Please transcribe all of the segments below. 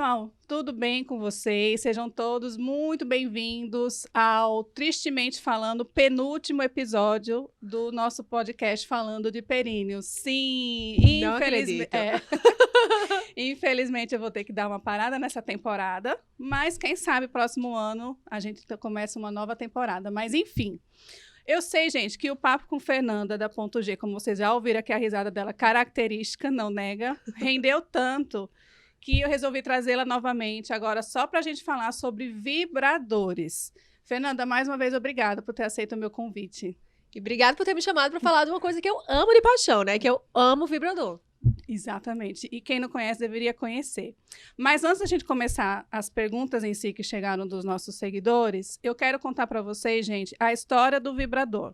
pessoal, tudo bem com vocês? Sejam todos muito bem-vindos ao Tristemente Falando, penúltimo episódio do nosso podcast falando de períneo. Sim, Não acredito. Infelizmente eu vou ter que dar uma parada nessa temporada, mas quem sabe próximo ano a gente começa uma nova temporada. Mas enfim, eu sei, gente, que o papo com Fernanda da Ponto G, como vocês já ouviram aqui a risada dela, característica, não nega, rendeu tanto que eu resolvi trazê-la novamente agora só para a gente falar sobre vibradores. Fernanda, mais uma vez, obrigada por ter aceito o meu convite. E obrigada por ter me chamado para falar de uma coisa que eu amo de paixão, né? Que eu amo vibrador. Exatamente. E quem não conhece deveria conhecer. Mas antes da gente começar as perguntas em si que chegaram dos nossos seguidores, eu quero contar para vocês, gente, a história do vibrador.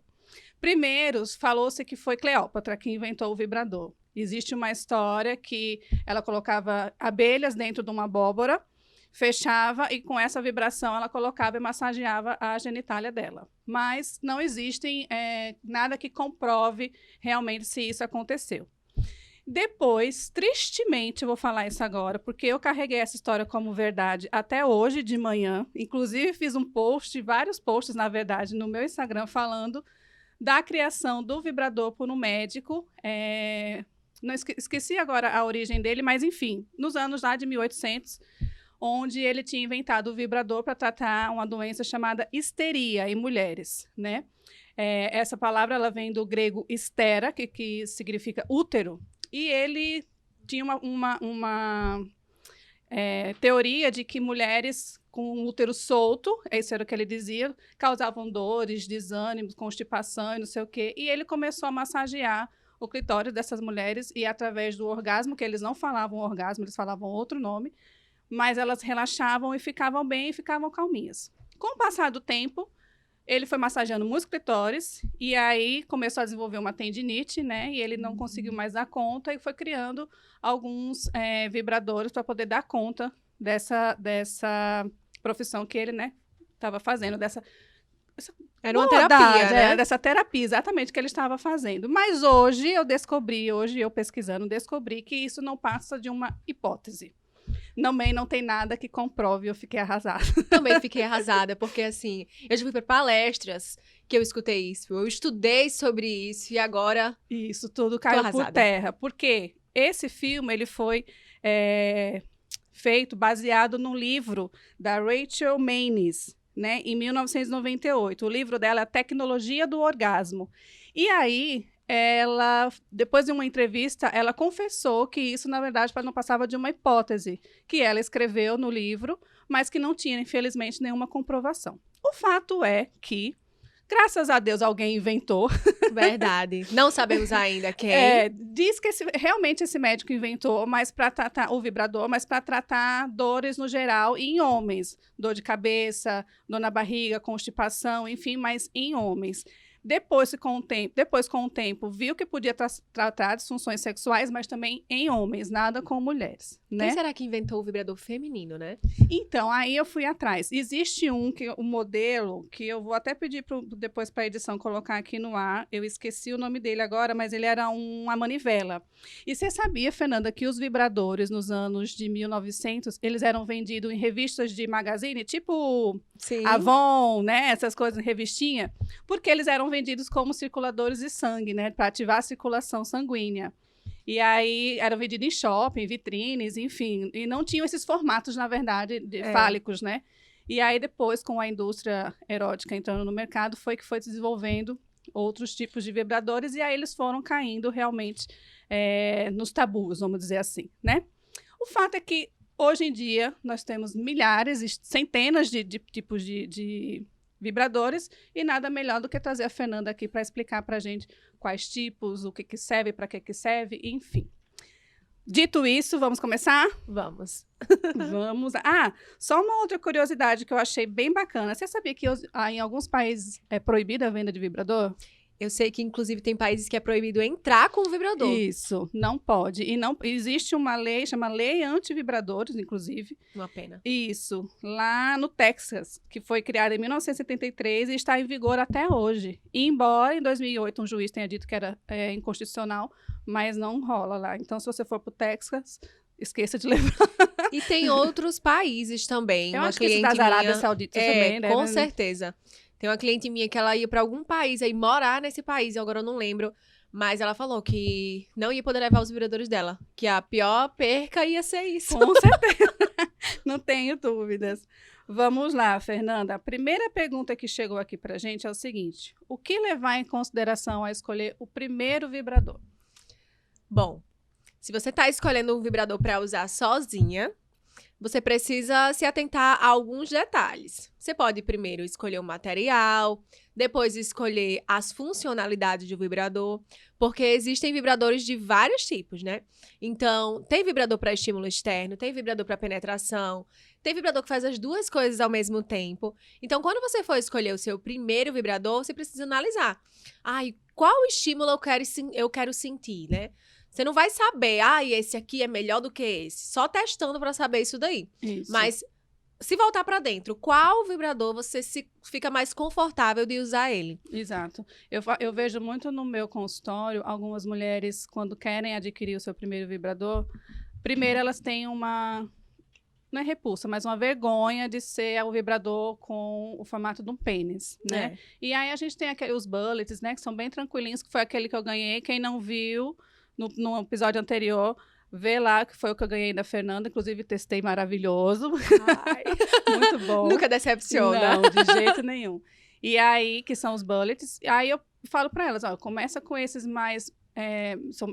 Primeiro, falou-se que foi Cleópatra que inventou o vibrador. Existe uma história que ela colocava abelhas dentro de uma abóbora, fechava e com essa vibração ela colocava e massageava a genitália dela. Mas não existe nada que comprove realmente se isso aconteceu. Depois, tristemente, eu vou falar isso agora, porque eu carreguei essa história como verdade até hoje de manhã. Inclusive, fiz um post, vários posts, na verdade, no meu Instagram, falando da criação do vibrador por um médico. Não esqueci agora a origem dele, mas, enfim, nos anos lá de 1800, onde ele tinha inventado o vibrador para tratar uma doença chamada histeria em mulheres, né? Essa palavra ela vem do grego histera, que significa útero. E ele tinha uma teoria de que mulheres com útero solto, isso era o que ele dizia, causavam dores, desânimos, constipação e não sei o quê. E ele começou a massagear o clitóris dessas mulheres e através do orgasmo, que eles não falavam orgasmo, eles falavam outro nome, mas elas relaxavam e ficavam bem e ficavam calminhas. Com o passar do tempo, ele foi massageando muitos clitóris e aí começou a desenvolver uma tendinite, né? E ele não conseguiu mais dar conta e foi criando alguns vibradores para poder dar conta dessa profissão que ele, né, estava fazendo, Era uma terapia, né? Dessa terapia, exatamente, que ele estava fazendo. Mas hoje eu pesquisando, descobri que isso não passa de uma hipótese. Também não tem nada que comprove, eu fiquei arrasada. Também fiquei arrasada, porque assim, eu já fui para palestras que eu escutei isso, eu estudei sobre isso e agora... Isso tudo caiu por terra. Porque esse filme, ele foi feito baseado num livro da Rachel Maines, né, em 1998. O livro dela é A Tecnologia do Orgasmo. E aí, ela, depois de uma entrevista, ela confessou que isso, na verdade, não passava de uma hipótese que ela escreveu no livro, mas que não tinha, infelizmente, nenhuma comprovação. O fato é que, graças a Deus, alguém inventou. Verdade. Não sabemos ainda quem. Diz que realmente esse médico inventou, mas para tratar o vibrador, mas para tratar dores no geral em homens. Dor de cabeça, dor na barriga, constipação, enfim, mas em homens. Depois, com o tempo, viu que podia tratar disfunções sexuais, mas também em homens, nada com mulheres, né? Quem será que inventou o vibrador feminino, né? Então, aí eu fui atrás. Existe um modelo que eu vou até pedir depois para a edição colocar aqui no ar. Eu esqueci o nome dele agora, mas ele era uma manivela. E você sabia, Fernanda, que os vibradores nos anos de 1900, eles eram vendidos em revistas de magazine, tipo Sim. Avon, né? Essas coisas em revistinha, porque eles eram vendidos como circuladores de sangue, né? Para ativar a circulação sanguínea. E aí, eram vendidos em shopping, vitrines, enfim. E não tinham esses formatos, na verdade, fálicos, né? E aí, depois, com a indústria erótica entrando no mercado, foi se desenvolvendo outros tipos de vibradores. E aí, eles foram caindo, realmente, nos tabus, vamos dizer assim, né? O fato é que, hoje em dia, nós temos milhares, centenas de tipos de vibradores, e nada melhor do que trazer a Fernanda aqui para explicar para a gente quais tipos, o que serve, para que serve, enfim. Dito isso, vamos começar? Vamos. Vamos. Só uma outra curiosidade que eu achei bem bacana. Você sabia que em alguns países é proibida a venda de vibrador? Eu sei que, inclusive, tem países que é proibido entrar com o vibrador. Isso, não pode. E não existe uma lei, chama Lei Antivibradores, inclusive. Uma pena. Isso, lá no Texas, que foi criada em 1973 e está em vigor até hoje. E embora em 2008 um juiz tenha dito que era inconstitucional, mas não rola lá. Então, se você for para o Texas, esqueça de levar. E tem outros países também. Eu uma acho que esse cliente das Arábia minha, Saudita também, né? com certeza. Tem uma cliente minha que ela ia pra algum país aí morar nesse país, agora eu não lembro. Mas ela falou que não ia poder levar os vibradores dela. Que a pior perca ia ser isso. Com certeza. Não tenho dúvidas. Vamos lá, Fernanda. A primeira pergunta que chegou aqui pra gente é o seguinte: o que levar em consideração a escolher o primeiro vibrador? Bom, se você tá escolhendo um vibrador pra usar sozinha, você precisa se atentar a alguns detalhes. Você pode primeiro escolher o material, depois escolher as funcionalidades do vibrador, porque existem vibradores de vários tipos, né? Então, tem vibrador para estímulo externo, tem vibrador para penetração, tem vibrador que faz as duas coisas ao mesmo tempo. Então, quando você for escolher o seu primeiro vibrador, você precisa analisar. Ai, qual estímulo eu quero sentir, né? Você não vai saber, esse aqui é melhor do que esse. Só testando para saber isso daí. Isso. Mas, se voltar para dentro, qual vibrador você fica mais confortável de usar ele? Exato. Eu vejo muito no meu consultório, algumas mulheres, quando querem adquirir o seu primeiro vibrador, primeiro elas têm uma... Não é repulsa, mas uma vergonha de ser o vibrador com o formato de um pênis, né? E aí a gente tem os bullets, né? Que são bem tranquilinhos, que foi aquele que eu ganhei. Quem não viu... No episódio anterior, vê lá que foi o que eu ganhei da Fernanda. Inclusive, testei maravilhoso. Muito bom. Nunca decepciona. Não, de jeito nenhum. E aí, que são os bullets. Aí eu falo para elas, ó, começa com esses mais...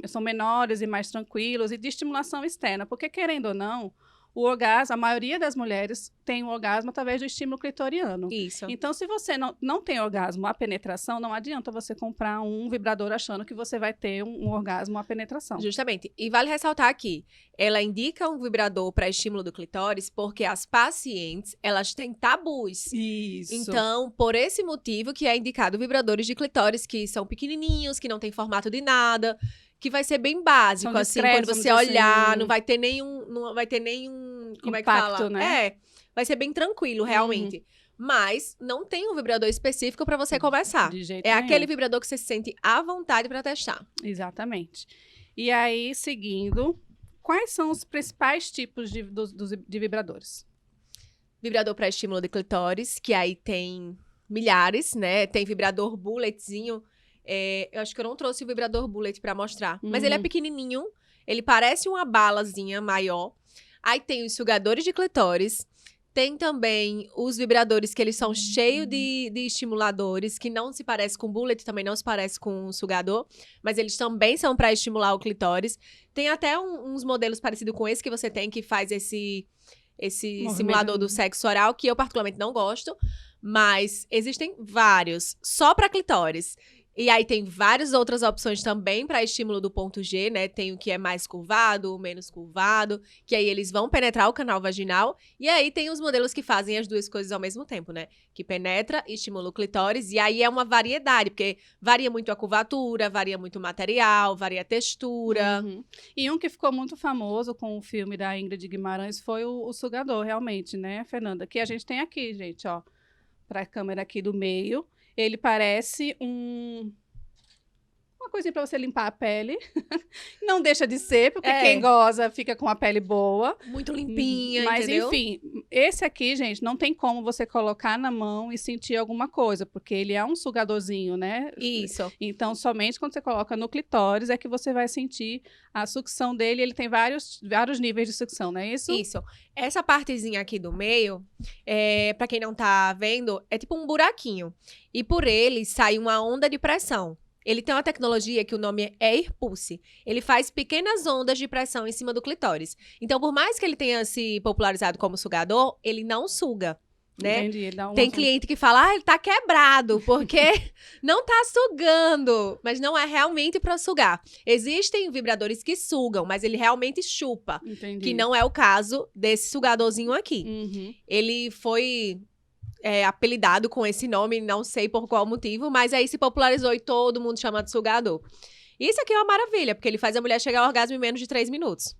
são menores e mais tranquilos e de estimulação externa. Porque, querendo ou não, o orgasmo, a maioria das mulheres tem o orgasmo através do estímulo clitoriano. Isso. Então, se você não tem orgasmo à penetração, não adianta você comprar um vibrador achando que você vai ter um orgasmo à penetração. Justamente. E vale ressaltar aqui, ela indica um vibrador para estímulo do clitóris porque as pacientes, elas têm tabus. Isso. Então, por esse motivo que é indicado vibradores de clitóris que são pequenininhos, que não tem formato de nada, que vai ser bem básico, assim, quando você olhar, assim, não vai ter nenhum, como impacto, é que fala? Né? Vai ser bem tranquilo, realmente. Mas não tem um vibrador específico para você começar. De jeito nenhum. aquele vibrador que você se sente à vontade para testar. Exatamente. E aí, seguindo, quais são os principais tipos de vibradores? Vibrador para estímulo de clitóris, que aí tem milhares, né? Tem vibrador bulletzinho. Eu acho que eu não trouxe o vibrador bullet pra mostrar. Mas ele é pequenininho. Ele parece uma balazinha maior. Aí tem os sugadores de clitóris. Tem também os vibradores que eles são cheios de estimuladores, que não se parece com bullet, também não se parece com um sugador. Mas eles também são pra estimular o clitóris. Tem até uns modelos parecidos com esse que você tem, que faz esse simulador do sexo oral, que eu particularmente não gosto. Mas existem vários, só pra clitóris. E aí tem várias outras opções também para estímulo do ponto G, né? Tem o que é mais curvado, o menos curvado, que aí eles vão penetrar o canal vaginal. E aí tem os modelos que fazem as duas coisas ao mesmo tempo, né? Que penetra e estimula o clitóris. E aí é uma variedade, porque varia muito a curvatura, varia muito o material, varia a textura. E um que ficou muito famoso com o filme da Ingrid Guimarães foi o sugador, realmente, né, Fernanda? Que a gente tem aqui, gente, ó, para a câmera aqui do meio. Ele parece uma coisinha para você limpar a pele. Não deixa de ser, porque quem goza fica com a pele boa. Muito limpinha, mas, entendeu? Enfim, esse aqui, gente, não tem como você colocar na mão e sentir alguma coisa, porque ele é um sugadorzinho, né? Isso. Então, somente quando você coloca no clitóris é que você vai sentir a sucção dele. Ele tem vários níveis de sucção, não é isso? Isso. Essa partezinha aqui do meio, pra quem não tá vendo, é tipo um buraquinho. E por ele sai uma onda de pressão. Ele tem uma tecnologia que o nome é Air Pulse. Ele faz pequenas ondas de pressão em cima do clitóris. Então, por mais que ele tenha se popularizado como sugador, ele não suga, né? Entendi. Tem cliente que fala, ele tá quebrado, porque não tá sugando. Mas não é realmente pra sugar. Existem vibradores que sugam, mas ele realmente chupa. Entendi. Que não é o caso desse sugadorzinho aqui. Ele foi... apelidado com esse nome, não sei por qual motivo, mas aí se popularizou e todo mundo chama de sugador. Isso aqui é uma maravilha, porque ele faz a mulher chegar ao orgasmo em menos de 3 minutos.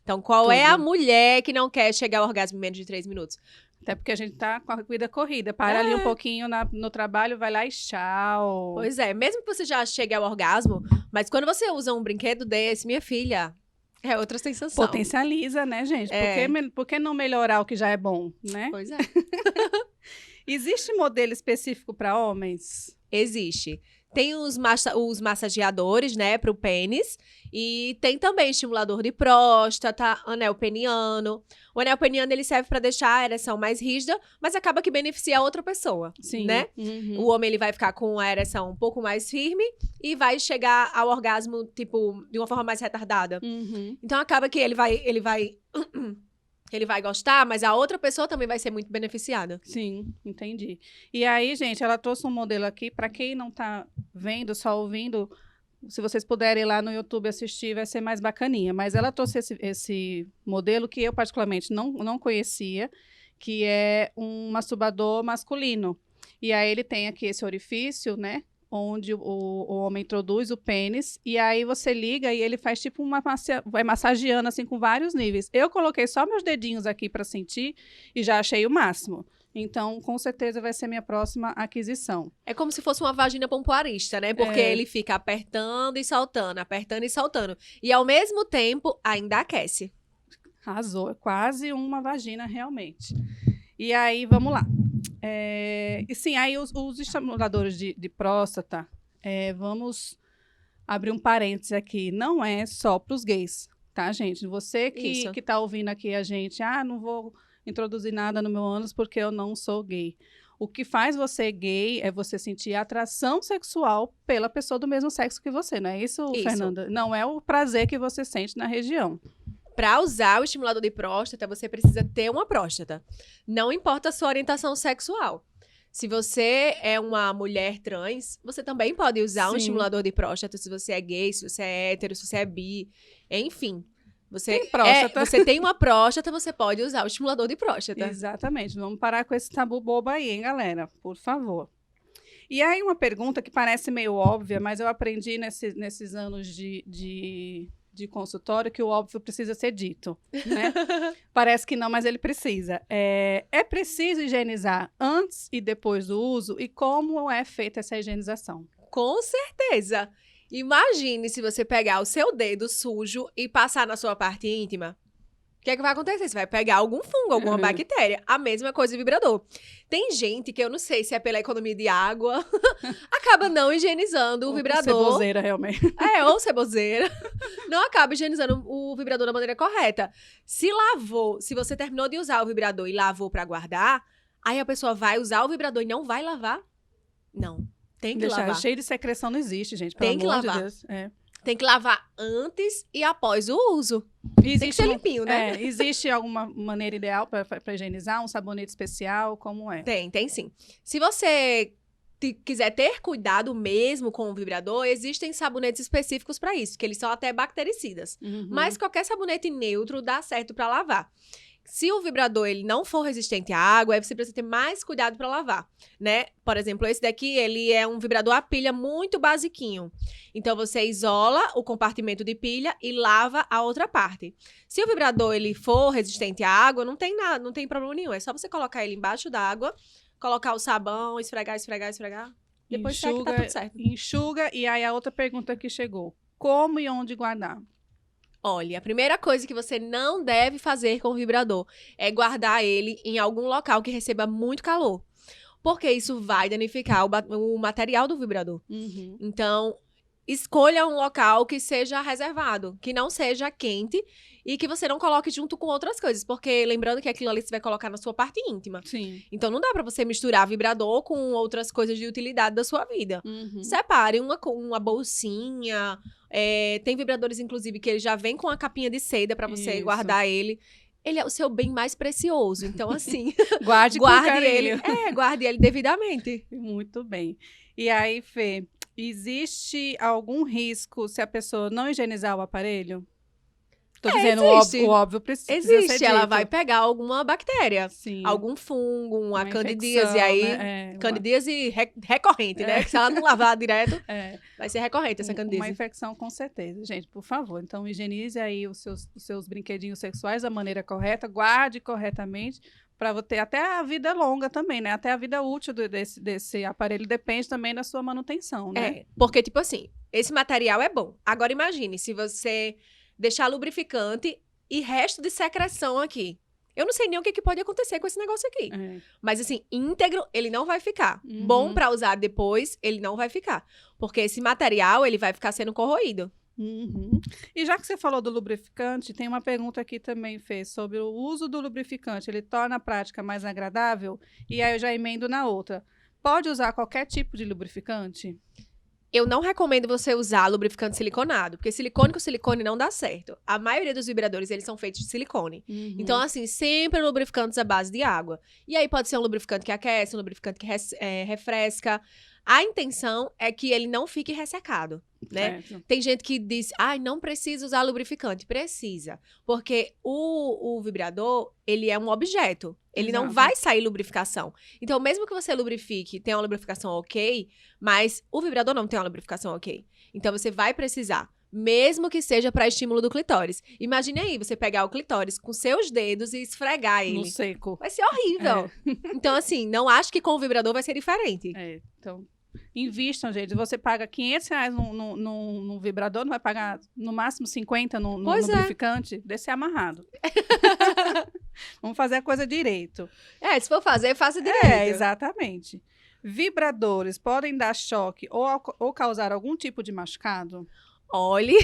Então, qual é a mulher que não quer chegar ao orgasmo em menos de 3 minutos? Até porque a gente tá com a vida corrida. Para ali um pouquinho no trabalho, vai lá e tchau. Pois é, mesmo que você já chegue ao orgasmo, mas quando você usa um brinquedo desse, minha filha, É outra sensação. Potencializa, né, gente? Por que não melhorar o que já é bom, né? Pois é. Existe modelo específico para homens? Existe. Tem os massageadores, né, pro pênis. E tem também estimulador de próstata, anel peniano. O anel peniano, ele serve para deixar a ereção mais rígida, mas acaba que beneficia a outra pessoa, Sim. né? O homem, ele vai ficar com a ereção um pouco mais firme e vai chegar ao orgasmo, tipo, de uma forma mais retardada. Então, acaba que ele vai gostar, mas a outra pessoa também vai ser muito beneficiada. Sim, entendi. E aí, gente, ela trouxe um modelo aqui, para quem não tá vendo, só ouvindo, se vocês puderem ir lá no YouTube assistir, vai ser mais bacaninha. Mas ela trouxe esse modelo que eu, particularmente, não conhecia, que é um masturbador masculino. E aí ele tem aqui esse orifício, né? Onde o homem introduz o pênis, e aí você liga e ele faz tipo vai massageando assim com vários níveis. Eu coloquei só meus dedinhos aqui para sentir e já achei o máximo. Então, com certeza vai ser minha próxima aquisição. É como se fosse uma vagina pompoarista, né? Porque ele fica apertando e saltando, apertando e saltando. E ao mesmo tempo, ainda aquece. Arrasou, é quase uma vagina realmente. E aí, vamos lá. E sim, aí os estimuladores de próstata, vamos abrir um parênteses aqui, não é só para os gays, tá, gente? Você que tá ouvindo aqui a gente, não vou introduzir nada no meu ânus porque eu não sou gay. O que faz você gay é você sentir atração sexual pela pessoa do mesmo sexo que você, não é isso, Fernanda? Não é o prazer que você sente na região. Para usar o estimulador de próstata, você precisa ter uma próstata. Não importa a sua orientação sexual. Se você é uma mulher trans, você também pode usar um estimulador de próstata. Se você é gay, se você é hétero, se você é bi, enfim. Você tem uma próstata, você pode usar o estimulador de próstata. Exatamente. Vamos parar com esse tabu bobo aí, hein, galera? Por favor. E aí uma pergunta que parece meio óbvia, mas eu aprendi nesses anos de consultório que o óbvio precisa ser dito, né? Parece que não, mas ele precisa. É preciso higienizar antes e depois do uso? E como é feita essa higienização? Com certeza! Imagine se você pegar o seu dedo sujo e passar na sua parte íntima. O que é que vai acontecer? Você vai pegar algum fungo, alguma bactéria. A mesma coisa do vibrador. Tem gente que eu não sei se é pela economia de água, acaba não higienizando o vibrador. Ceboseira, realmente. Ou ceboseira. Não acaba higienizando o vibrador da maneira correta. Se você terminou de usar o vibrador e lavou pra guardar, aí a pessoa vai usar o vibrador e não vai lavar? Não. Tem que lavar. Cheio de secreção não existe, gente. Tem que lavar. De Deus. Tem que lavar antes e após o uso. Tem que ser limpinho, né? Existe alguma maneira ideal para higienizar? Um sabonete especial? Como é? Tem sim. Se você quiser ter cuidado mesmo com o vibrador, existem sabonetes específicos para isso, que eles são até bactericidas. Mas qualquer sabonete neutro dá certo para lavar. Se o vibrador ele não for resistente à água, aí você precisa ter mais cuidado para lavar, né? Por exemplo, esse daqui, ele é um vibrador a pilha muito basiquinho. Então, você isola o compartimento de pilha e lava a outra parte. Se o vibrador ele for resistente à água, não tem nada, não tem problema nenhum. É só você colocar ele embaixo d'água, colocar o sabão, esfregar. Depois seca, tá tudo certo. Enxuga. E aí, a outra pergunta que chegou. Como e onde guardar? Olha, a primeira coisa que você não deve fazer com o vibrador é guardar ele em algum local que receba muito calor. Porque isso vai danificar o material do vibrador. Então, escolha um local que seja reservado, que não seja quente e que você não coloque junto com outras coisas. Porque lembrando que aquilo ali você vai colocar na sua parte íntima. Sim. Então, não dá pra você misturar vibrador com outras coisas de utilidade da sua vida. Separe uma bolsinha. Tem vibradores, inclusive, que ele já vem com a capinha de seda pra você guardar ele. Ele é o seu bem mais precioso. Então, assim, guarde ele. Guarde ele devidamente. Muito bem. E aí, Fê, existe algum risco se a pessoa não higienizar o aparelho? Tô dizendo o óbvio precisa existe, ser ela dito. vai pegar alguma bactéria. Sim. Algum fungo, uma candidíase. Infecção, Aí, né? candidíase recorrente, né? Que se ela não lavar direto, vai ser recorrente essa candidíase. Uma infecção, com certeza. Gente, por favor, então higienize aí os seus brinquedinhos sexuais da maneira correta, guarde corretamente, para ter até a vida longa também, né? Até a vida útil desse aparelho depende também da sua manutenção, né? Porque, tipo assim, esse material é bom. Agora, imagine, se você deixar lubrificante e resto de secreção aqui. Eu não sei nem o que pode acontecer com esse negócio aqui. Mas, assim, íntegro, ele não vai ficar. Bom pra usar depois, ele não vai ficar. Porque esse material, ele vai ficar sendo corroído. E já que você falou do lubrificante, tem uma pergunta aqui também, Fê, sobre o uso do lubrificante. Ele torna a prática mais agradável? E aí eu já emendo na outra. Pode usar qualquer tipo de lubrificante? Eu não recomendo você usar lubrificante siliconado, porque silicone com silicone não dá certo. A maioria dos vibradores, eles são feitos de silicone. Então, assim, sempre lubrificantes à base de água. E aí pode ser um lubrificante que aquece, um lubrificante que refresca. A intenção é que ele não fique ressecado, né? Tem gente que diz, não precisa usar lubrificante. Precisa, porque o vibrador, ele é um objeto. Ele não vai sair lubrificação. Então, mesmo que você lubrifique, tenha uma lubrificação ok, mas o vibrador não tem uma lubrificação ok. Então, você vai precisar, mesmo que seja para estímulo do clitóris. Imagine aí, você pegar o clitóris com seus dedos e esfregar ele. No seco. Vai ser horrível. Então, assim, não acho que com o vibrador vai ser diferente. Então, invistam, gente. Você paga R$500 num vibrador, não vai pagar no máximo 50 no lubrificante? Desse ser amarrado. Vamos fazer a coisa direito. Se for fazer, faça direito. Exatamente. Vibradores podem dar choque ou causar algum tipo de machucado? Olhe.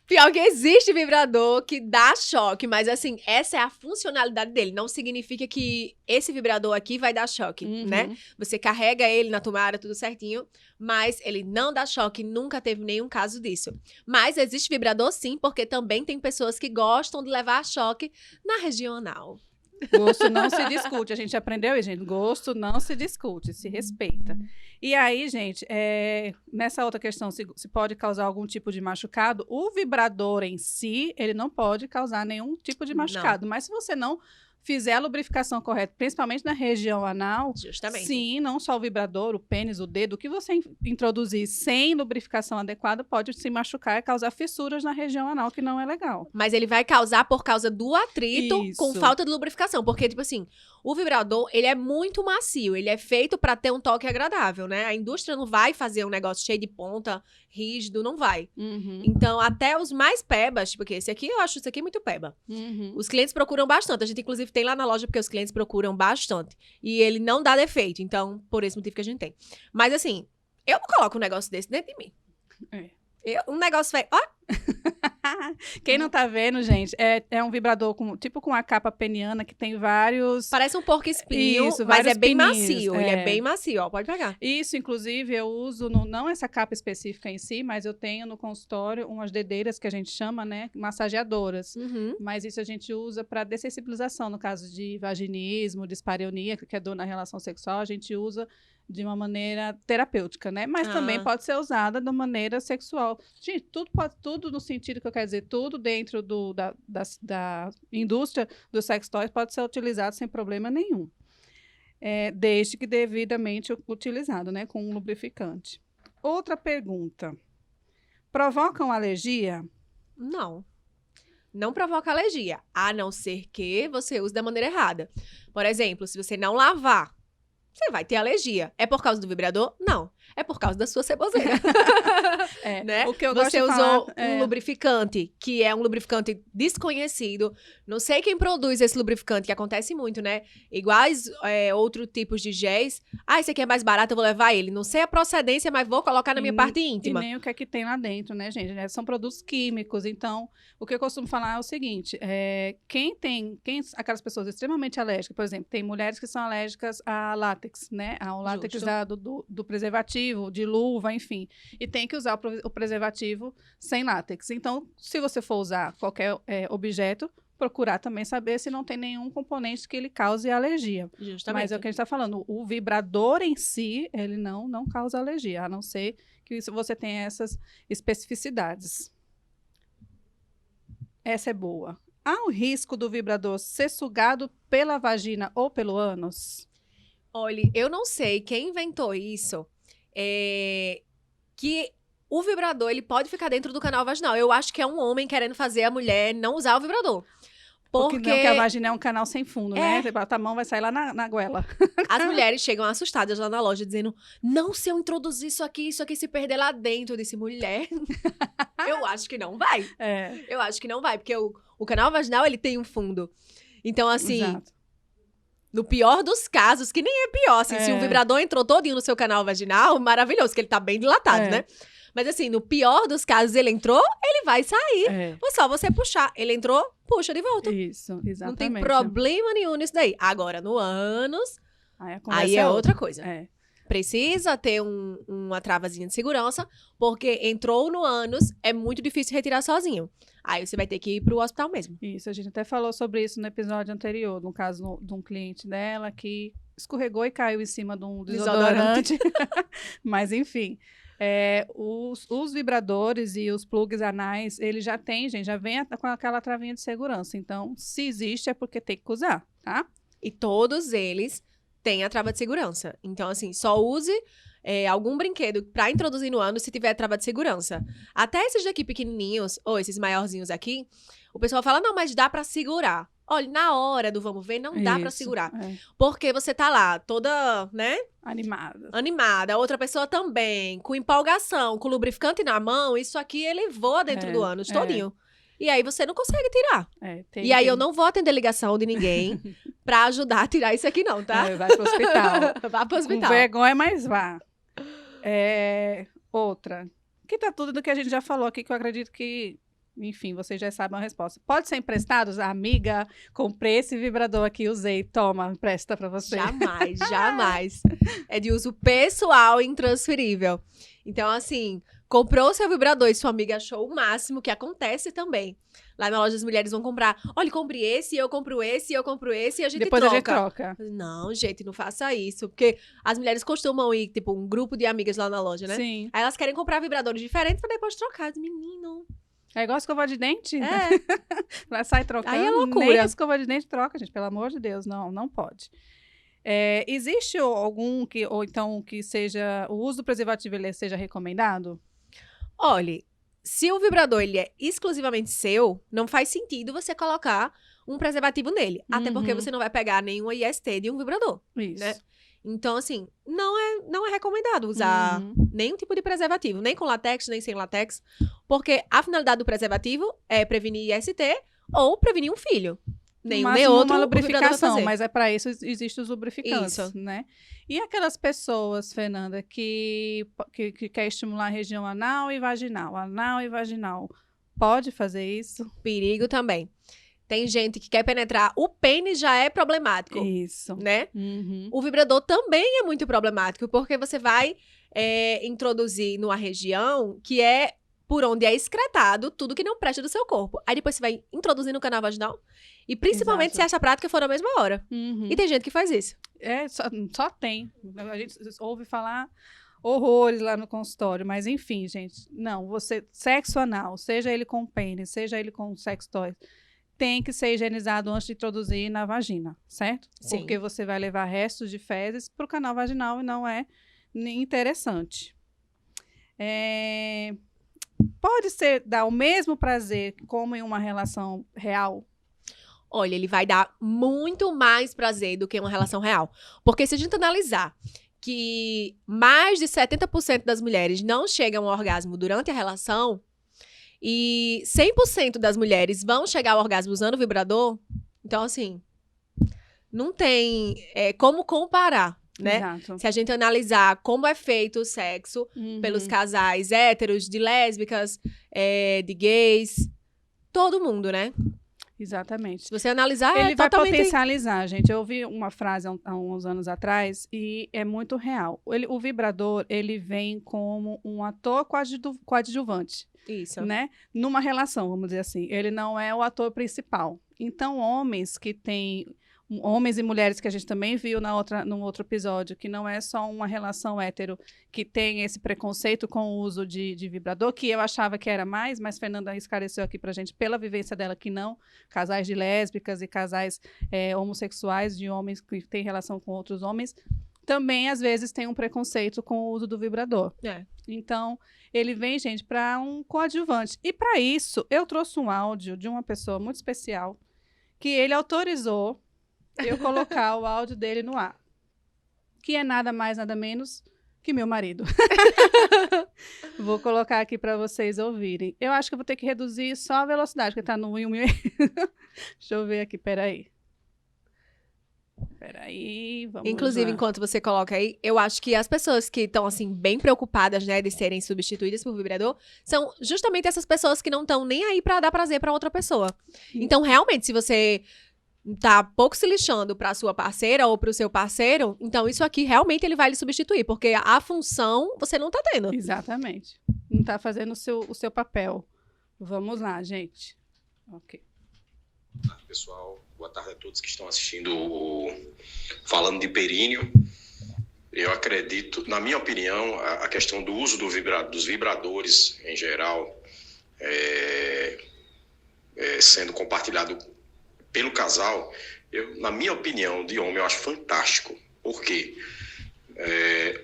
Pior que existe vibrador que dá choque, mas assim, essa é a funcionalidade dele. Não significa que esse vibrador aqui vai dar choque, né? Você carrega ele na tomada, tudo certinho, mas ele não dá choque, nunca teve nenhum caso disso. Mas existe vibrador sim, porque também tem pessoas que gostam de levar choque na região anal. Gosto não se discute. A gente aprendeu isso, gente. Gosto não se discute, se respeita. E aí, gente, nessa outra questão, se pode causar algum tipo de machucado, o vibrador em si, ele não pode causar nenhum tipo de machucado. Mas se você não fizer a lubrificação correta, principalmente na região anal, justamente. Sim, não só o vibrador, o pênis, o dedo, o que você introduzir sem lubrificação adequada pode se machucar e causar fissuras na região anal, que não é legal. Mas ele vai causar por causa do atrito com falta de lubrificação, porque, tipo assim, o vibrador, ele é muito macio, ele é feito pra ter um toque agradável, né? A indústria não vai fazer um negócio cheio de ponta, rígido, não vai. Então, até os mais pebas, porque esse aqui, eu acho isso aqui muito peba. Os clientes procuram bastante, a gente, inclusive, tem lá na loja porque os clientes procuram bastante. E ele não dá defeito, então, por esse motivo que a gente tem. Mas, assim, eu não coloco um negócio desse dentro de mim. Um negócio velho. Ó! Quem não tá vendo, gente, é um vibrador com a capa peniana que tem vários... Parece um porco-espinho, mas é bem macio. Ele é bem macio, ó, pode pegar. Isso, inclusive, eu uso, não essa capa específica em si, mas eu tenho no consultório umas dedeiras que a gente chama, né, massageadoras. Mas isso a gente usa para dessensibilização, no caso de vaginismo, dispareunia, que é dor na relação sexual, a gente usa de uma maneira terapêutica, né? Mas também pode ser usada de maneira sexual. Gente, tudo no sentido que eu quero dizer, tudo dentro da indústria dos sex toys pode ser utilizado sem problema nenhum. Desde que devidamente utilizado, né? Com um lubrificante. Outra pergunta. Provocam alergia? Não. Não provoca alergia, a não ser que você use da maneira errada. Por exemplo, se você não lavar, você vai ter alergia. É por causa do vibrador? Não. É por causa da sua ceboseira. Né? O que eu Você gosto de usou falar, um lubrificante, que é um lubrificante desconhecido. Não sei quem produz esse lubrificante, que acontece muito, né? Iguais outros tipos de géis. Esse aqui é mais barato, eu vou levar ele. Não sei a procedência, mas vou colocar na minha parte íntima. E nem o que é que tem lá dentro, né, gente? São produtos químicos. Então, o que eu costumo falar é o seguinte. Aquelas pessoas extremamente alérgicas, por exemplo, tem mulheres que são alérgicas a látex, né? Ao látex do preservativo, de luva, enfim. E tem que usar o preservativo sem látex. Então, se você for usar qualquer objeto, procurar também saber se não tem nenhum componente que ele cause alergia. Justamente. Mas é o que a gente está falando. O vibrador em si, ele não causa alergia, a não ser que você tenha essas especificidades. Essa é boa. Há um risco do vibrador ser sugado pela vagina ou pelo ânus? Olha, eu não sei quem inventou isso, que o vibrador, ele pode ficar dentro do canal vaginal. Eu acho que é um homem querendo fazer a mulher não usar o vibrador. Porque a vagina é um canal sem fundo, né? Você bota a mão, vai sair lá na goela. As mulheres chegam assustadas lá na loja, dizendo, não, se eu introduzir isso aqui se perder lá dentro. Eu disse, mulher, eu acho que não vai. É. Eu acho que não vai, porque o canal vaginal, ele tem um fundo. Então, assim, Exato. no pior dos casos, que nem é pior, assim, se um vibrador entrou todinho no seu canal vaginal, maravilhoso, que ele tá bem dilatado, né? Mas assim, no pior dos casos, ele entrou, ele vai sair. É só você puxar. Ele entrou, puxa de volta. Isso, exatamente. Não tem problema nenhum nisso daí. Agora, no ânus, aí é outra coisa. É. Precisa ter uma travazinha de segurança, porque entrou no ânus, é muito difícil retirar sozinho. Aí você vai ter que ir pro hospital mesmo. Isso, a gente até falou sobre isso no episódio anterior, no caso de um cliente dela que escorregou e caiu em cima de um desodorante. Mas, enfim, os vibradores e os plugs anais, ele já tem, gente, já vem com aquela travinha de segurança. Então, se existe, é porque tem que usar, tá? E todos eles têm a trava de segurança. Então, assim, só use algum brinquedo pra introduzir no ânus se tiver trava de segurança. Até esses daqui pequenininhos, ou esses maiorzinhos aqui, o pessoal fala, não, mas dá pra segurar. Olha, na hora do vamos ver, não dá pra segurar. Porque você tá lá, toda, né? Animada. A outra pessoa também, com empolgação, com lubrificante na mão, isso aqui, ele voa dentro do ânus todinho. E aí você não consegue tirar. E aí eu não vou atender ligação de ninguém pra ajudar a tirar isso aqui não, tá? Vai pro hospital. Vá pro hospital. Com vergonha, mas vá. Outra. Que tá tudo do que a gente já falou aqui, que eu acredito que, enfim, vocês já sabem a resposta. Pode ser emprestados? Amiga, comprei esse vibrador aqui, usei. Toma, empresta pra você. Jamais, jamais. É de uso pessoal e intransferível. Então, assim, comprou o seu vibrador e sua amiga achou o máximo, que acontece também. Lá na loja as mulheres vão comprar, olha, compre esse, eu compro esse, eu compro esse, e a gente Depois troca. A gente troca. Não, gente, não faça isso. Porque as mulheres costumam ir, tipo, um grupo de amigas lá na loja, né? Sim. Aí elas querem comprar vibradores diferentes pra depois trocar. Menino. É igual escova de dente. Vai sair trocando. Aí é loucura. Nem a escova de dente troca, gente. Pelo amor de Deus, não pode. Existe algum ou então que seja o uso do preservativo ele seja recomendado? Olha, se o vibrador ele é exclusivamente seu, não faz sentido você colocar um preservativo nele. Até porque você não vai pegar nenhuma IST de um vibrador. Isso. Né? Então, assim, não é recomendado usar nenhum tipo de preservativo. Nem com látex, nem sem látex. Porque a finalidade do preservativo é prevenir IST ou prevenir um filho. Nem outro uma lubrificação, mas para isso existem os lubrificantes, né? E aquelas pessoas, Fernanda, que quer estimular a região anal e vaginal, pode fazer isso? Perigo também. Tem gente que quer penetrar, o pênis já é problemático. Isso. Né? O vibrador também é muito problemático, porque você vai introduzir numa região que é por onde é excretado tudo que não presta do seu corpo. Aí depois você vai introduzir no canal vaginal. E principalmente se essa prática for na mesma hora. E tem gente que faz isso. Só tem. A gente ouve falar horrores lá no consultório. Mas enfim, gente. Não, sexo anal, seja ele com pênis, seja ele com sex toys, tem que ser higienizado antes de introduzir na vagina, certo? Sim. Porque você vai levar restos de fezes para o canal vaginal e não é interessante. Pode dar o mesmo prazer como em uma relação real? Olha, ele vai dar muito mais prazer do que uma relação real. Porque se a gente analisar que mais de 70% das mulheres não chegam ao orgasmo durante a relação e 100% das mulheres vão chegar ao orgasmo usando o vibrador, então, assim, não tem como comparar. Né? Exato. Se a gente analisar como é feito o sexo pelos casais héteros, de lésbicas, de gays, todo mundo, né? Exatamente. Se você analisar, ele vai potencializar, gente. Eu ouvi uma frase há uns anos atrás e é muito real. O vibrador, ele vem como um ator coadjuvante. Isso. Né? Numa relação, vamos dizer assim. Ele não é o ator principal. Então, homens e mulheres que a gente também viu no outro episódio, que não é só uma relação hétero que tem esse preconceito com o uso de vibrador, que eu achava que era mais, mas Fernanda esclareceu aqui pra gente, pela vivência dela, que não, casais de lésbicas e casais homossexuais, de homens que têm relação com outros homens, também, às vezes, tem um preconceito com o uso do vibrador. Então, ele vem, gente, para um coadjuvante. E para isso, eu trouxe um áudio de uma pessoa muito especial, que ele autorizou eu colocar o áudio dele no ar. Que é nada mais, nada menos que meu marido. Vou colocar aqui para vocês ouvirem. Eu acho que eu vou ter que reduzir só a velocidade, porque tá no 1.000. Deixa eu ver aqui, peraí, vamos Inclusive, lá. enquanto você coloca aí, eu acho que as pessoas que estão, assim, bem preocupadas, né, de serem substituídas por vibrador, são justamente essas pessoas que não estão nem aí pra dar prazer pra outra pessoa. Então, realmente, se você tá pouco se lixando pra sua parceira ou pro seu parceiro, então isso aqui realmente ele vai lhe substituir, porque a função você não tá tendo. Exatamente. Não tá fazendo o seu papel. Vamos lá, gente. Ok. Boa tarde, pessoal. Boa tarde a todos que estão assistindo Falando de Períneo. Eu acredito, na minha opinião, a questão do uso dos vibradores em geral sendo compartilhado pelo casal, na minha opinião de homem, eu acho fantástico. Por quê?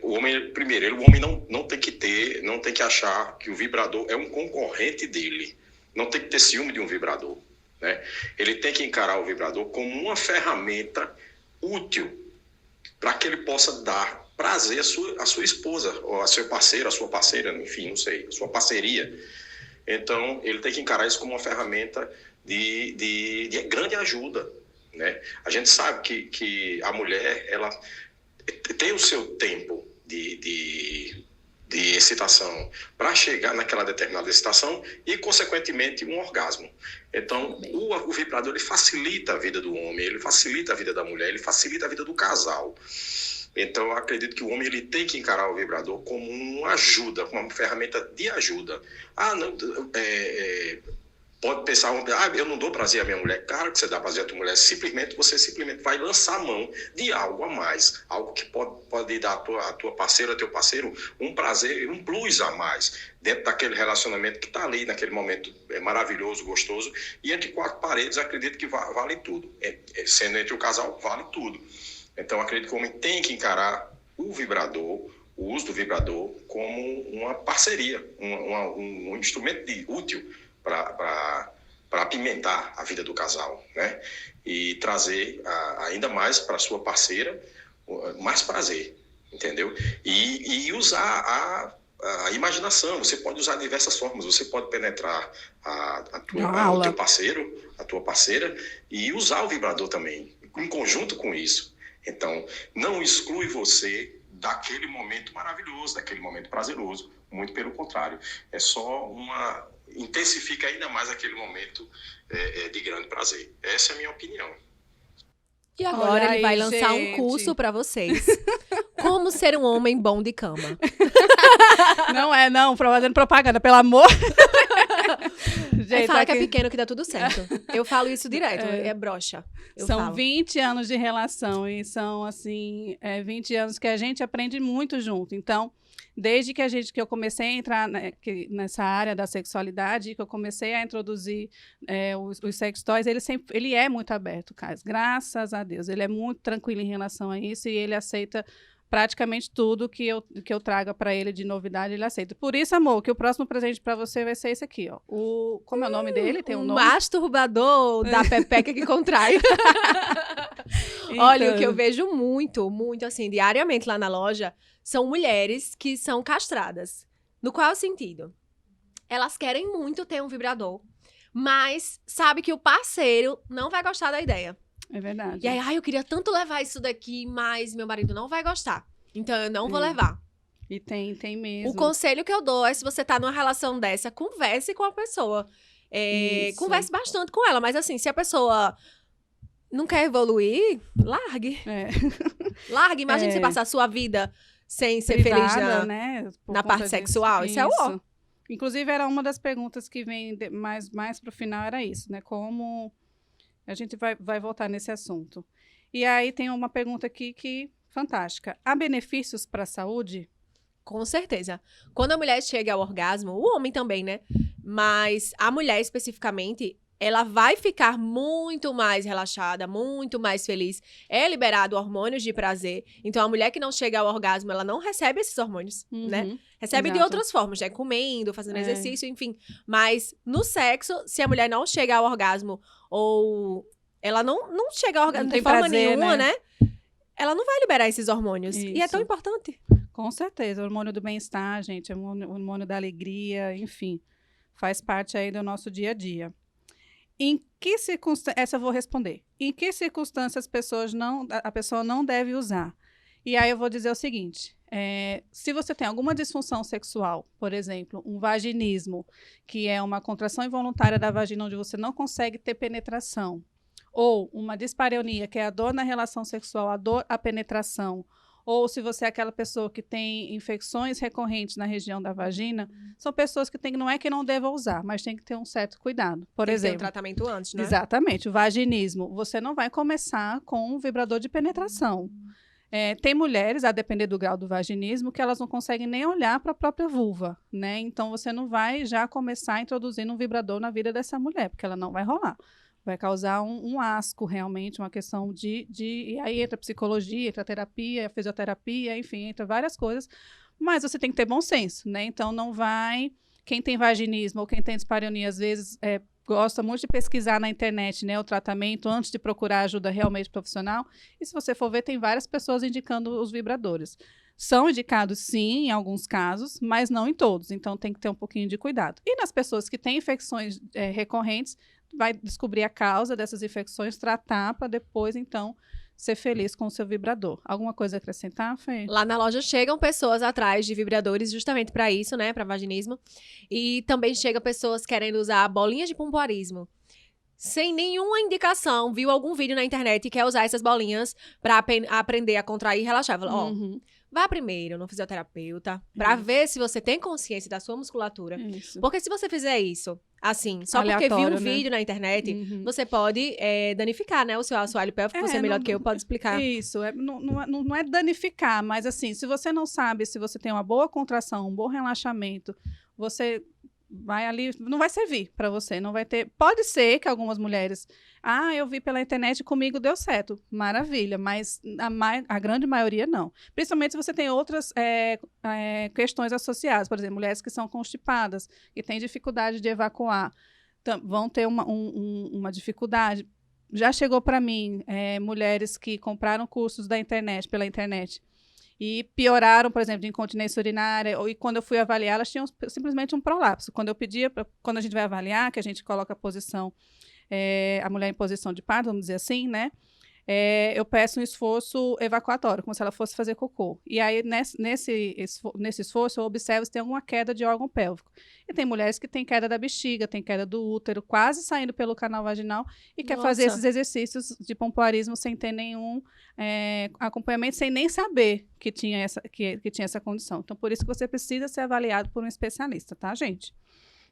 O homem, primeiro, o homem não tem que achar que o vibrador é um concorrente dele. Não tem que ter ciúme de um vibrador, né? Ele tem que encarar o vibrador como uma ferramenta útil para que ele possa dar prazer à sua esposa, ou a seu parceiro, à sua parceira, enfim, não sei, a sua parceria. Então, ele tem que encarar isso como uma ferramenta de grande ajuda, né? A gente sabe que a mulher, ela tem o seu tempo de excitação para chegar naquela determinada excitação e, consequentemente, um orgasmo. Então, o vibrador, ele facilita a vida do homem, ele facilita a vida da mulher, ele facilita a vida do casal. Então, eu acredito que o homem ele tem que encarar o vibrador como uma ajuda, como uma ferramenta de ajuda. Pode pensar, eu não dou prazer à minha mulher. Claro que você dá prazer à tua mulher. Você simplesmente vai lançar a mão de algo a mais. Algo que pode dar à tua parceira, ao teu parceiro, um prazer, um plus a mais. Dentro daquele relacionamento que está ali, naquele momento maravilhoso, gostoso. E entre quatro paredes, acredito que vale tudo. Sendo entre o casal, vale tudo. Então, acredito que o homem tem que encarar o vibrador, o uso do vibrador, como uma parceria, um instrumento útil para apimentar a vida do casal, né? E trazer ainda mais para sua parceira mais prazer, entendeu? E usar a imaginação. Você pode usar de diversas formas. Você pode penetrar o teu parceiro, a tua parceira, e usar o vibrador também, em conjunto com isso. Então, não exclui você daquele momento maravilhoso, daquele momento prazeroso. Muito pelo contrário. É só intensifica ainda mais aquele momento de grande prazer. Essa é a minha opinião. E agora ele vai lançar um curso para vocês. Como ser um homem bom de cama. Não, fazendo propaganda, pelo amor. Gente, fala que é pequeno que dá tudo certo. Eu falo isso direto, é broxa. São 20 anos de relação e são, assim, 20 anos que a gente aprende muito junto. Então, desde que eu comecei a entrar nessa área da sexualidade, que eu comecei a introduzir os sex toys, ele é muito aberto, Caio. Graças a Deus. Ele é muito tranquilo em relação a isso e ele aceita praticamente tudo que eu traga para ele de novidade, ele aceita. Por isso, amor, que o próximo presente para você vai ser esse aqui, ó. Como é o nome dele? Tem um nome? Masturbador da pepeca que contrai. Então... Olha, o que eu vejo muito, muito, assim, diariamente lá na loja, são mulheres que são castradas. No qual sentido? Elas querem muito ter um vibrador, mas sabe que o parceiro não vai gostar da ideia. É verdade. E aí, eu queria tanto levar isso daqui, mas meu marido não vai gostar. Então, eu não vou levar. E tem mesmo. O conselho que eu dou é, se você tá numa relação dessa, converse com a pessoa. Converse bastante com ela. Mas assim, se a pessoa não quer evoluir, largue. Largue. Imagina você passar a sua vida sem ser privada, feliz né? na parte sexual. Isso é ó. Inclusive, era uma das perguntas que vem mais pro final, era isso, né? Como... A gente vai voltar nesse assunto. E aí tem uma pergunta aqui fantástica. Há benefícios para a saúde? Com certeza. Quando a mulher chega ao orgasmo, o homem também, né? Mas a mulher especificamente, ela vai ficar muito mais relaxada, muito mais feliz. É liberado hormônios de prazer. Então, a mulher que não chega ao orgasmo, ela não recebe esses hormônios, né? Recebe de outras formas, né? Comendo, fazendo exercício, enfim. Mas no sexo, se a mulher não chega ao orgasmo ou ela não chega ao orgasmo de forma nenhuma, né? Ela não vai liberar esses hormônios. Isso. E é tão importante. Com certeza, o hormônio do bem-estar, gente, o hormônio da alegria, enfim, faz parte aí do nosso dia a dia. Em que circunstâncias, essa eu vou responder, em que circunstâncias a pessoa não deve usar? E aí eu vou dizer o seguinte, se você tem alguma disfunção sexual, por exemplo, um vaginismo, que é uma contração involuntária da vagina onde você não consegue ter penetração, ou uma dispareunia, que é a dor na relação sexual, a dor à penetração, ou se você é aquela pessoa que tem infecções recorrentes na região da vagina, são pessoas que não é que não devam usar, mas tem que ter um certo cuidado. Por exemplo, tem um tratamento antes, né? Exatamente, o vaginismo. Você não vai começar com um vibrador de penetração. Tem mulheres, a depender do grau do vaginismo, que elas não conseguem nem olhar para a própria vulva, né? Então, você não vai já começar introduzindo um vibrador na vida dessa mulher, porque ela não vai rolar. Vai causar um asco, realmente, uma questão E aí entra a psicologia, entra a terapia, a fisioterapia, enfim, entra várias coisas. Mas você tem que ter bom senso, né? Então, não vai... Quem tem vaginismo ou quem tem dispareunia, às vezes, gosta muito de pesquisar na internet, né, o tratamento antes de procurar ajuda realmente profissional. E se você for ver, tem várias pessoas indicando os vibradores. São indicados, sim, em alguns casos, mas não em todos. Então, tem que ter um pouquinho de cuidado. E nas pessoas que têm infecções recorrentes, vai descobrir a causa dessas infecções, tratar para depois, então, ser feliz com o seu vibrador. Alguma coisa a acrescentar, Fê? Lá na loja chegam pessoas atrás de vibradores justamente para isso, né? Para vaginismo. E também chegam pessoas querendo usar bolinhas de pompoarismo. Sem nenhuma indicação, viu algum vídeo na internet e quer usar essas bolinhas para aprender a contrair e relaxar. Fala, ó, vá primeiro no fisioterapeuta para ver se você tem consciência da sua musculatura. Isso. Porque se você fizer isso, assim, só porque Aleatório, viu um né? vídeo na internet, você pode danificar, né? O seu assoalho pélvico, você é melhor do que eu, pode explicar. Isso, não é danificar, mas assim, se você não sabe, se você tem uma boa contração, um bom relaxamento, você vai ali, não vai servir para você, não vai ter... Pode ser que algumas mulheres, eu vi pela internet, comigo deu certo, maravilha, mas a grande maioria não. Principalmente se você tem outras questões associadas, por exemplo, mulheres que são constipadas, que têm dificuldade de evacuar, vão ter uma dificuldade. Já chegou para mim mulheres que compraram cursos pela internet, e pioraram, por exemplo, de incontinência urinária, e quando eu fui avaliar, elas tinham simplesmente um prolapso. Quando eu pedia, quando a gente vai avaliar, que a gente coloca a posição, a mulher em posição de parto, vamos dizer assim, né? Eu peço um esforço evacuatório, como se ela fosse fazer cocô. E aí, nesse esforço, eu observo se tem alguma queda de órgão pélvico. E tem mulheres que têm queda da bexiga, tem queda do útero, quase saindo pelo canal vaginal, e quer fazer esses exercícios de pompoarismo sem ter nenhum acompanhamento, sem nem saber que tinha essa condição. Então, por isso que você precisa ser avaliado por um especialista, tá, gente?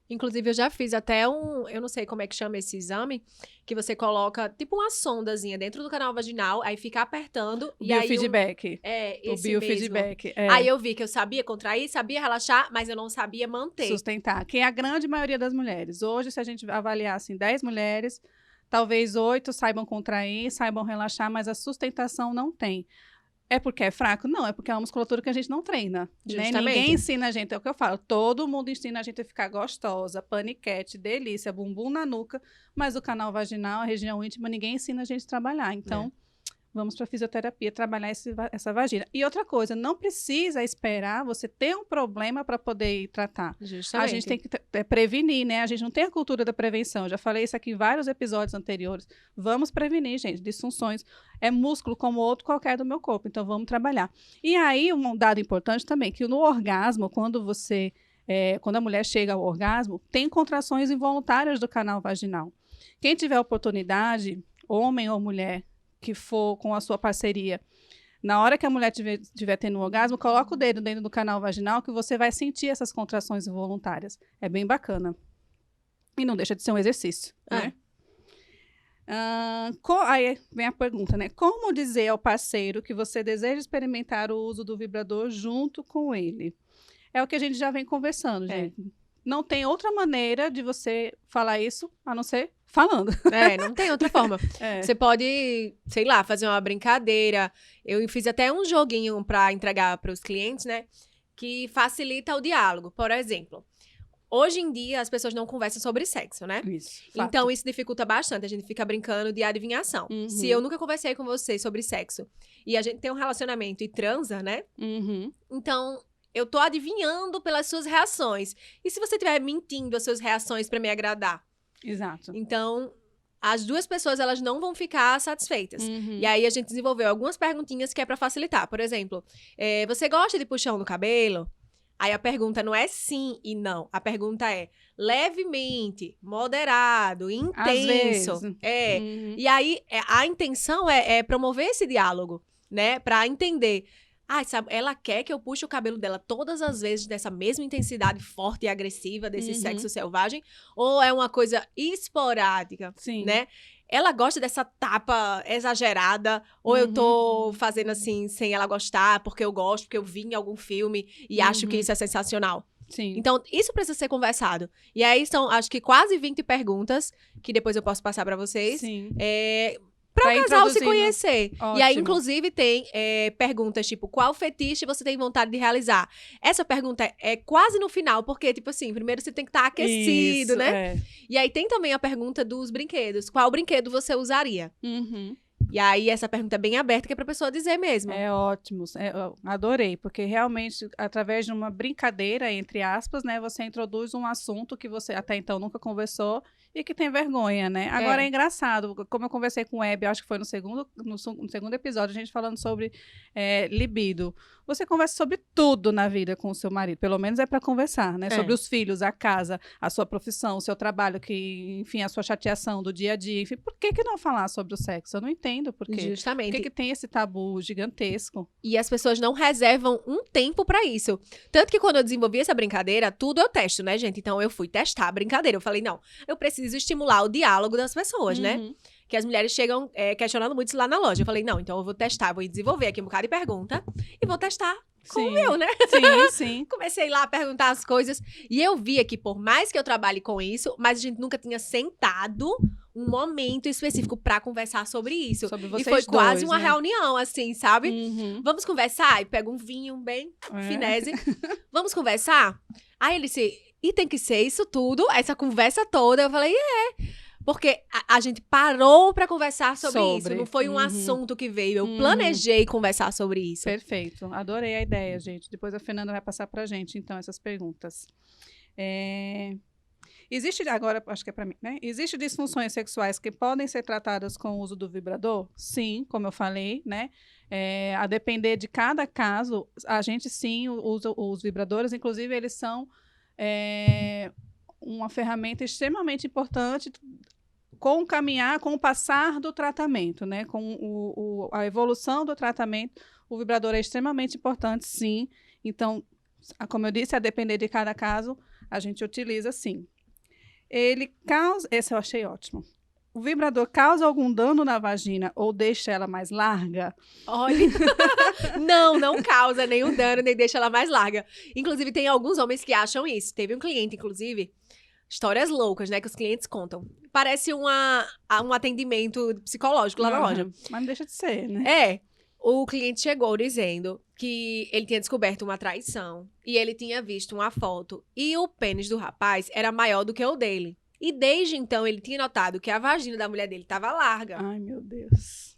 Inclusive, eu já fiz até eu não sei como é que chama esse exame, que você coloca tipo uma sondazinha dentro do canal vaginal, aí fica apertando. O biofeedback. O biofeedback. Aí eu vi que eu sabia contrair, sabia relaxar, mas eu não sabia manter. Sustentar, que é a grande maioria das mulheres. Hoje, se a gente avaliar assim, 10 mulheres, talvez 8 saibam contrair, saibam relaxar, mas a sustentação não tem. É porque é fraco? Não, é porque é uma musculatura que a gente não treina. Né? Ninguém ensina a gente, é o que eu falo, todo mundo ensina a gente a ficar gostosa, paniquete, delícia, bumbum na nuca, mas o canal vaginal, a região íntima, ninguém ensina a gente a trabalhar. Então, vamos para a fisioterapia trabalhar essa vagina. E outra coisa, não precisa esperar você ter um problema para poder ir tratar. Justamente. A gente tem que prevenir, né? A gente não tem a cultura da prevenção. Eu já falei isso aqui em vários episódios anteriores. Vamos prevenir, gente. Disfunções é músculo como outro qualquer do meu corpo. Então, vamos trabalhar. E aí, um dado importante também, que no orgasmo, quando a mulher chega ao orgasmo, tem contrações involuntárias do canal vaginal. Quem tiver oportunidade, homem ou mulher, que for com a sua parceria, na hora que a mulher estiver tendo um orgasmo, coloca o dedo dentro do canal vaginal que você vai sentir essas contrações involuntárias. É bem bacana. E não deixa de ser um exercício, né? Aí vem a pergunta, né? Como dizer ao parceiro que você deseja experimentar o uso do vibrador junto com ele? É o que a gente já vem conversando, gente. Não tem outra maneira de você falar isso, a não ser falando. Não tem outra forma. Você pode, sei lá, fazer uma brincadeira. Eu fiz até um joguinho para entregar para os clientes, né? Que facilita o diálogo. Por exemplo, Hoje em dia, as pessoas não conversam sobre sexo, né? Isso. Então, isso dificulta bastante. A gente fica brincando de adivinhação. Uhum. Se eu nunca conversei com você sobre sexo e a gente tem um relacionamento e transa, né? Então, eu tô adivinhando pelas suas reações. E se você estiver mentindo as suas reações pra me agradar? Exato. Então, as duas pessoas, elas não vão ficar satisfeitas. E aí, a gente desenvolveu algumas perguntinhas que é pra facilitar. Por exemplo, você gosta de puxão no cabelo? Aí a pergunta não é sim e não. A pergunta é levemente, moderado, intenso. Às vezes. E aí, a intenção é promover esse diálogo, né? Pra entender. Sabe, ela quer que eu puxe o cabelo dela todas as vezes dessa mesma intensidade forte e agressiva desse sexo selvagem? Ou é uma coisa esporádica, Sim. né? Ela gosta dessa tapa exagerada, ou eu tô fazendo assim sem ela gostar, porque eu gosto, porque eu vi em algum filme e acho que isso é sensacional. Sim. Então, isso precisa ser conversado. E aí são, acho que quase 20 perguntas, que depois eu posso passar pra vocês. Sim. Pra Tá o casal se introduzindo. conhecer. Ótimo. E aí, inclusive, tem perguntas tipo, qual fetiche você tem vontade de realizar? Essa pergunta é quase no final, porque, tipo assim, primeiro você tem que estar aquecido, Isso, né? E aí tem também a pergunta dos brinquedos. Qual brinquedo você usaria? E aí, essa pergunta é bem aberta, que é pra pessoa dizer mesmo. É ótimo, eu adorei, porque realmente, através de uma brincadeira, entre aspas, né, você introduz um assunto que você até então nunca conversou e que tem vergonha, né? Agora é engraçado, como eu conversei com o Hebe, acho que foi no segundo episódio, a gente falando sobre libido. Você conversa sobre tudo na vida com o seu marido, pelo menos é para conversar, né? Sobre os filhos, a casa, a sua profissão, o seu trabalho, que, enfim, a sua chateação do dia a dia, enfim, por que não falar sobre o sexo? Eu não entendo por quê. Justamente. Por que tem esse tabu gigantesco? E as pessoas não reservam um tempo pra isso. Tanto que quando eu desenvolvi essa brincadeira, tudo eu testo, né, gente? Então eu fui testar a brincadeira. Eu falei, não, eu preciso estimular o diálogo das pessoas, né? Que as mulheres chegam questionando muito isso lá na loja. Eu falei, não, então eu vou testar, vou desenvolver aqui um bocado de pergunta e vou testar com o meu, né? Sim, sim. Comecei lá a perguntar as coisas e eu via que por mais que eu trabalhe com isso, mas a gente nunca tinha sentado um momento específico pra conversar sobre isso. Sobre E vocês foi quase dois, uma né? reunião, assim, sabe? Vamos conversar? E pega um vinho bem finese. Vamos conversar? Aí ele disse, e tem que ser isso tudo, essa conversa toda. Eu falei, porque a gente parou pra conversar sobre isso. Não foi um assunto que veio. Eu planejei conversar sobre isso. Perfeito. Adorei a ideia, gente. Depois a Fernanda vai passar pra gente, então, essas perguntas. Existe, agora, acho que é para mim, né? Existe disfunções sexuais que podem ser tratadas com o uso do vibrador? Sim, como eu falei, né? A depender de cada caso, a gente sim usa os vibradores, inclusive eles são uma ferramenta extremamente importante com o passar do tratamento, né? Com a evolução do tratamento, o vibrador é extremamente importante, sim. Então, como eu disse, a depender de cada caso, a gente utiliza sim. Ele causa... Esse eu achei ótimo. O vibrador causa algum dano na vagina ou deixa ela mais larga? Olha, não causa nenhum dano, nem deixa ela mais larga. Inclusive, tem alguns homens que acham isso. Teve um cliente, inclusive, histórias loucas, né, que os clientes contam. Parece um atendimento psicológico lá na loja. Mas não deixa de ser, né? O cliente chegou dizendo que ele tinha descoberto uma traição e ele tinha visto uma foto e o pênis do rapaz era maior do que o dele. E desde então ele tinha notado que a vagina da mulher dele estava larga. Ai, meu Deus.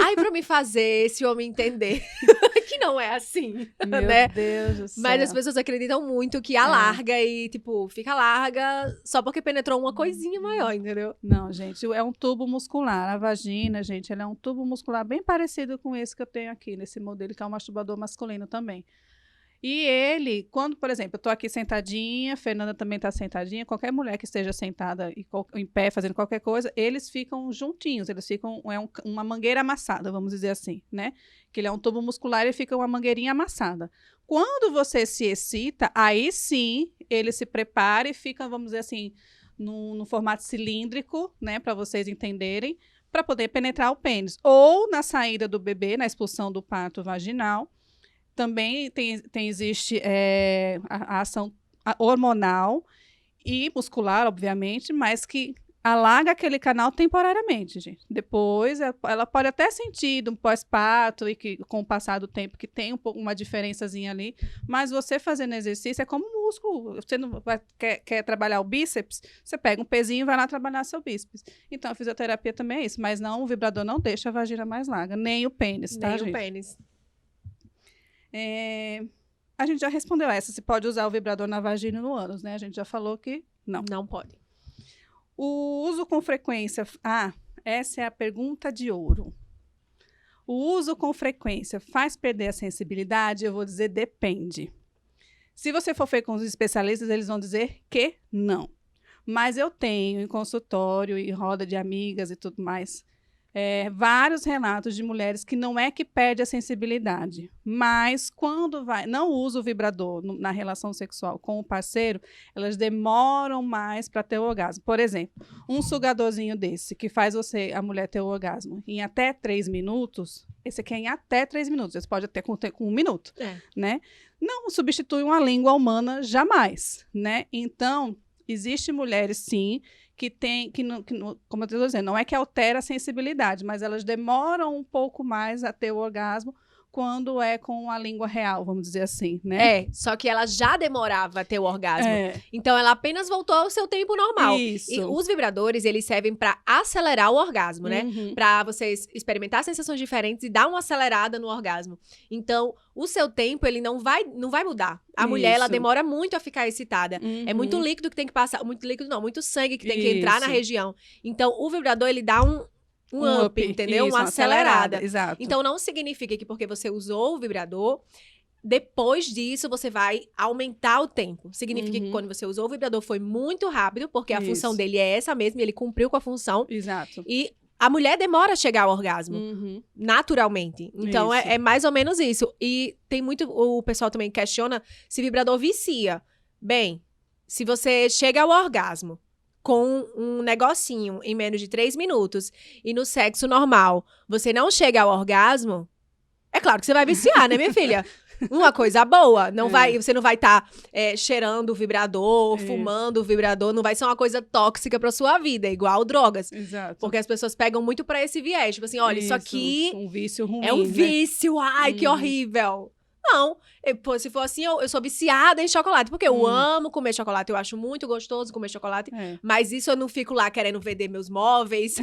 Aí pra me fazer esse homem entender que não é assim, Meu né? Deus do céu. Mas as pessoas acreditam muito que alarga e, tipo, fica larga só porque penetrou uma coisinha maior, entendeu? Não, gente, é um tubo muscular. A vagina, gente, ela é um tubo muscular bem parecido com esse que eu tenho aqui, nesse modelo, que é um masturbador masculino também. E ele, quando, por exemplo, eu tô aqui sentadinha, a Fernanda também tá sentadinha, qualquer mulher que esteja sentada em pé fazendo qualquer coisa, eles ficam juntinhos, eles ficam, uma mangueira amassada, vamos dizer assim, né? Que ele é um tubo muscular e fica uma mangueirinha amassada. Quando você se excita, aí sim, ele se prepara e fica, vamos dizer assim, no formato cilíndrico, né? Para vocês entenderem, para poder penetrar o pênis. Ou na saída do bebê, na expulsão do parto vaginal, também existe a ação hormonal e muscular, obviamente, mas que alaga aquele canal temporariamente, gente. Depois, ela pode até sentir um pós-parto e que com o passar do tempo que tem uma diferençazinha ali, mas você fazendo exercício é como músculo. Você não quer trabalhar o bíceps, você pega um pezinho e vai lá trabalhar seu bíceps. Então, a fisioterapia também é isso, mas não, o vibrador não deixa a vagina mais larga, nem o pênis, tá, Nem gente? o pênis. A gente já respondeu essa, se pode usar o vibrador na vagina e no ânus, né? A gente já falou que não. Não pode. O uso com frequência... essa é a pergunta de ouro. O uso com frequência faz perder a sensibilidade? Eu vou dizer depende. Se você for feito com os especialistas, eles vão dizer que não. Mas eu tenho em consultório e roda de amigas e tudo mais, vários relatos de mulheres que não é que perde a sensibilidade, mas quando não usa o vibrador na relação sexual com o parceiro, elas demoram mais para ter o orgasmo. Por exemplo, um sugadorzinho desse que faz a mulher ter o orgasmo em até 3 minutos, esse aqui é em até 3 minutos, esse pode até com 1 minuto, né? Não substitui uma língua humana jamais, né? Então, existem mulheres, sim, que como eu estou dizendo, não é que altera a sensibilidade, mas elas demoram um pouco mais a ter o orgasmo quando é com a língua real, vamos dizer assim, né? Só que ela já demorava a ter o orgasmo. Então, ela apenas voltou ao seu tempo normal. Isso. E os vibradores, eles servem para acelerar o orgasmo, né? Para vocês experimentar sensações diferentes e dar uma acelerada no orgasmo. Então, o seu tempo, ele não vai mudar. A mulher, ela demora muito a ficar excitada. É muito líquido que tem que passar. Muito líquido não, muito sangue que tem que entrar na região. Então, o vibrador, ele dá um up, entendeu? Isso, uma acelerada. Exato. Então, não significa que porque você usou o vibrador, depois disso, você vai aumentar o tempo. Significa que quando você usou o vibrador foi muito rápido, porque a função dele é essa mesmo, e ele cumpriu com a função. Exato. E a mulher demora a chegar ao orgasmo, naturalmente. Então, é mais ou menos isso. E tem muito... O pessoal também questiona se vibrador vicia. Bem, se você chega ao orgasmo com um negocinho em menos de 3 minutos e no sexo normal você não chega ao orgasmo, é claro que você vai viciar, né, minha filha? Uma coisa boa. Você não vai estar cheirando o vibrador, fumando o vibrador. Não vai ser uma coisa tóxica pra sua vida, igual drogas. Exato. Porque as pessoas pegam muito pra esse viés. Tipo assim, olha, isso aqui um vício ruim, é um né? vício. Ai, que horrível. Não, se for assim, eu sou viciada em chocolate, porque eu amo comer chocolate, eu acho muito gostoso comer chocolate, mas isso eu não fico lá querendo vender meus móveis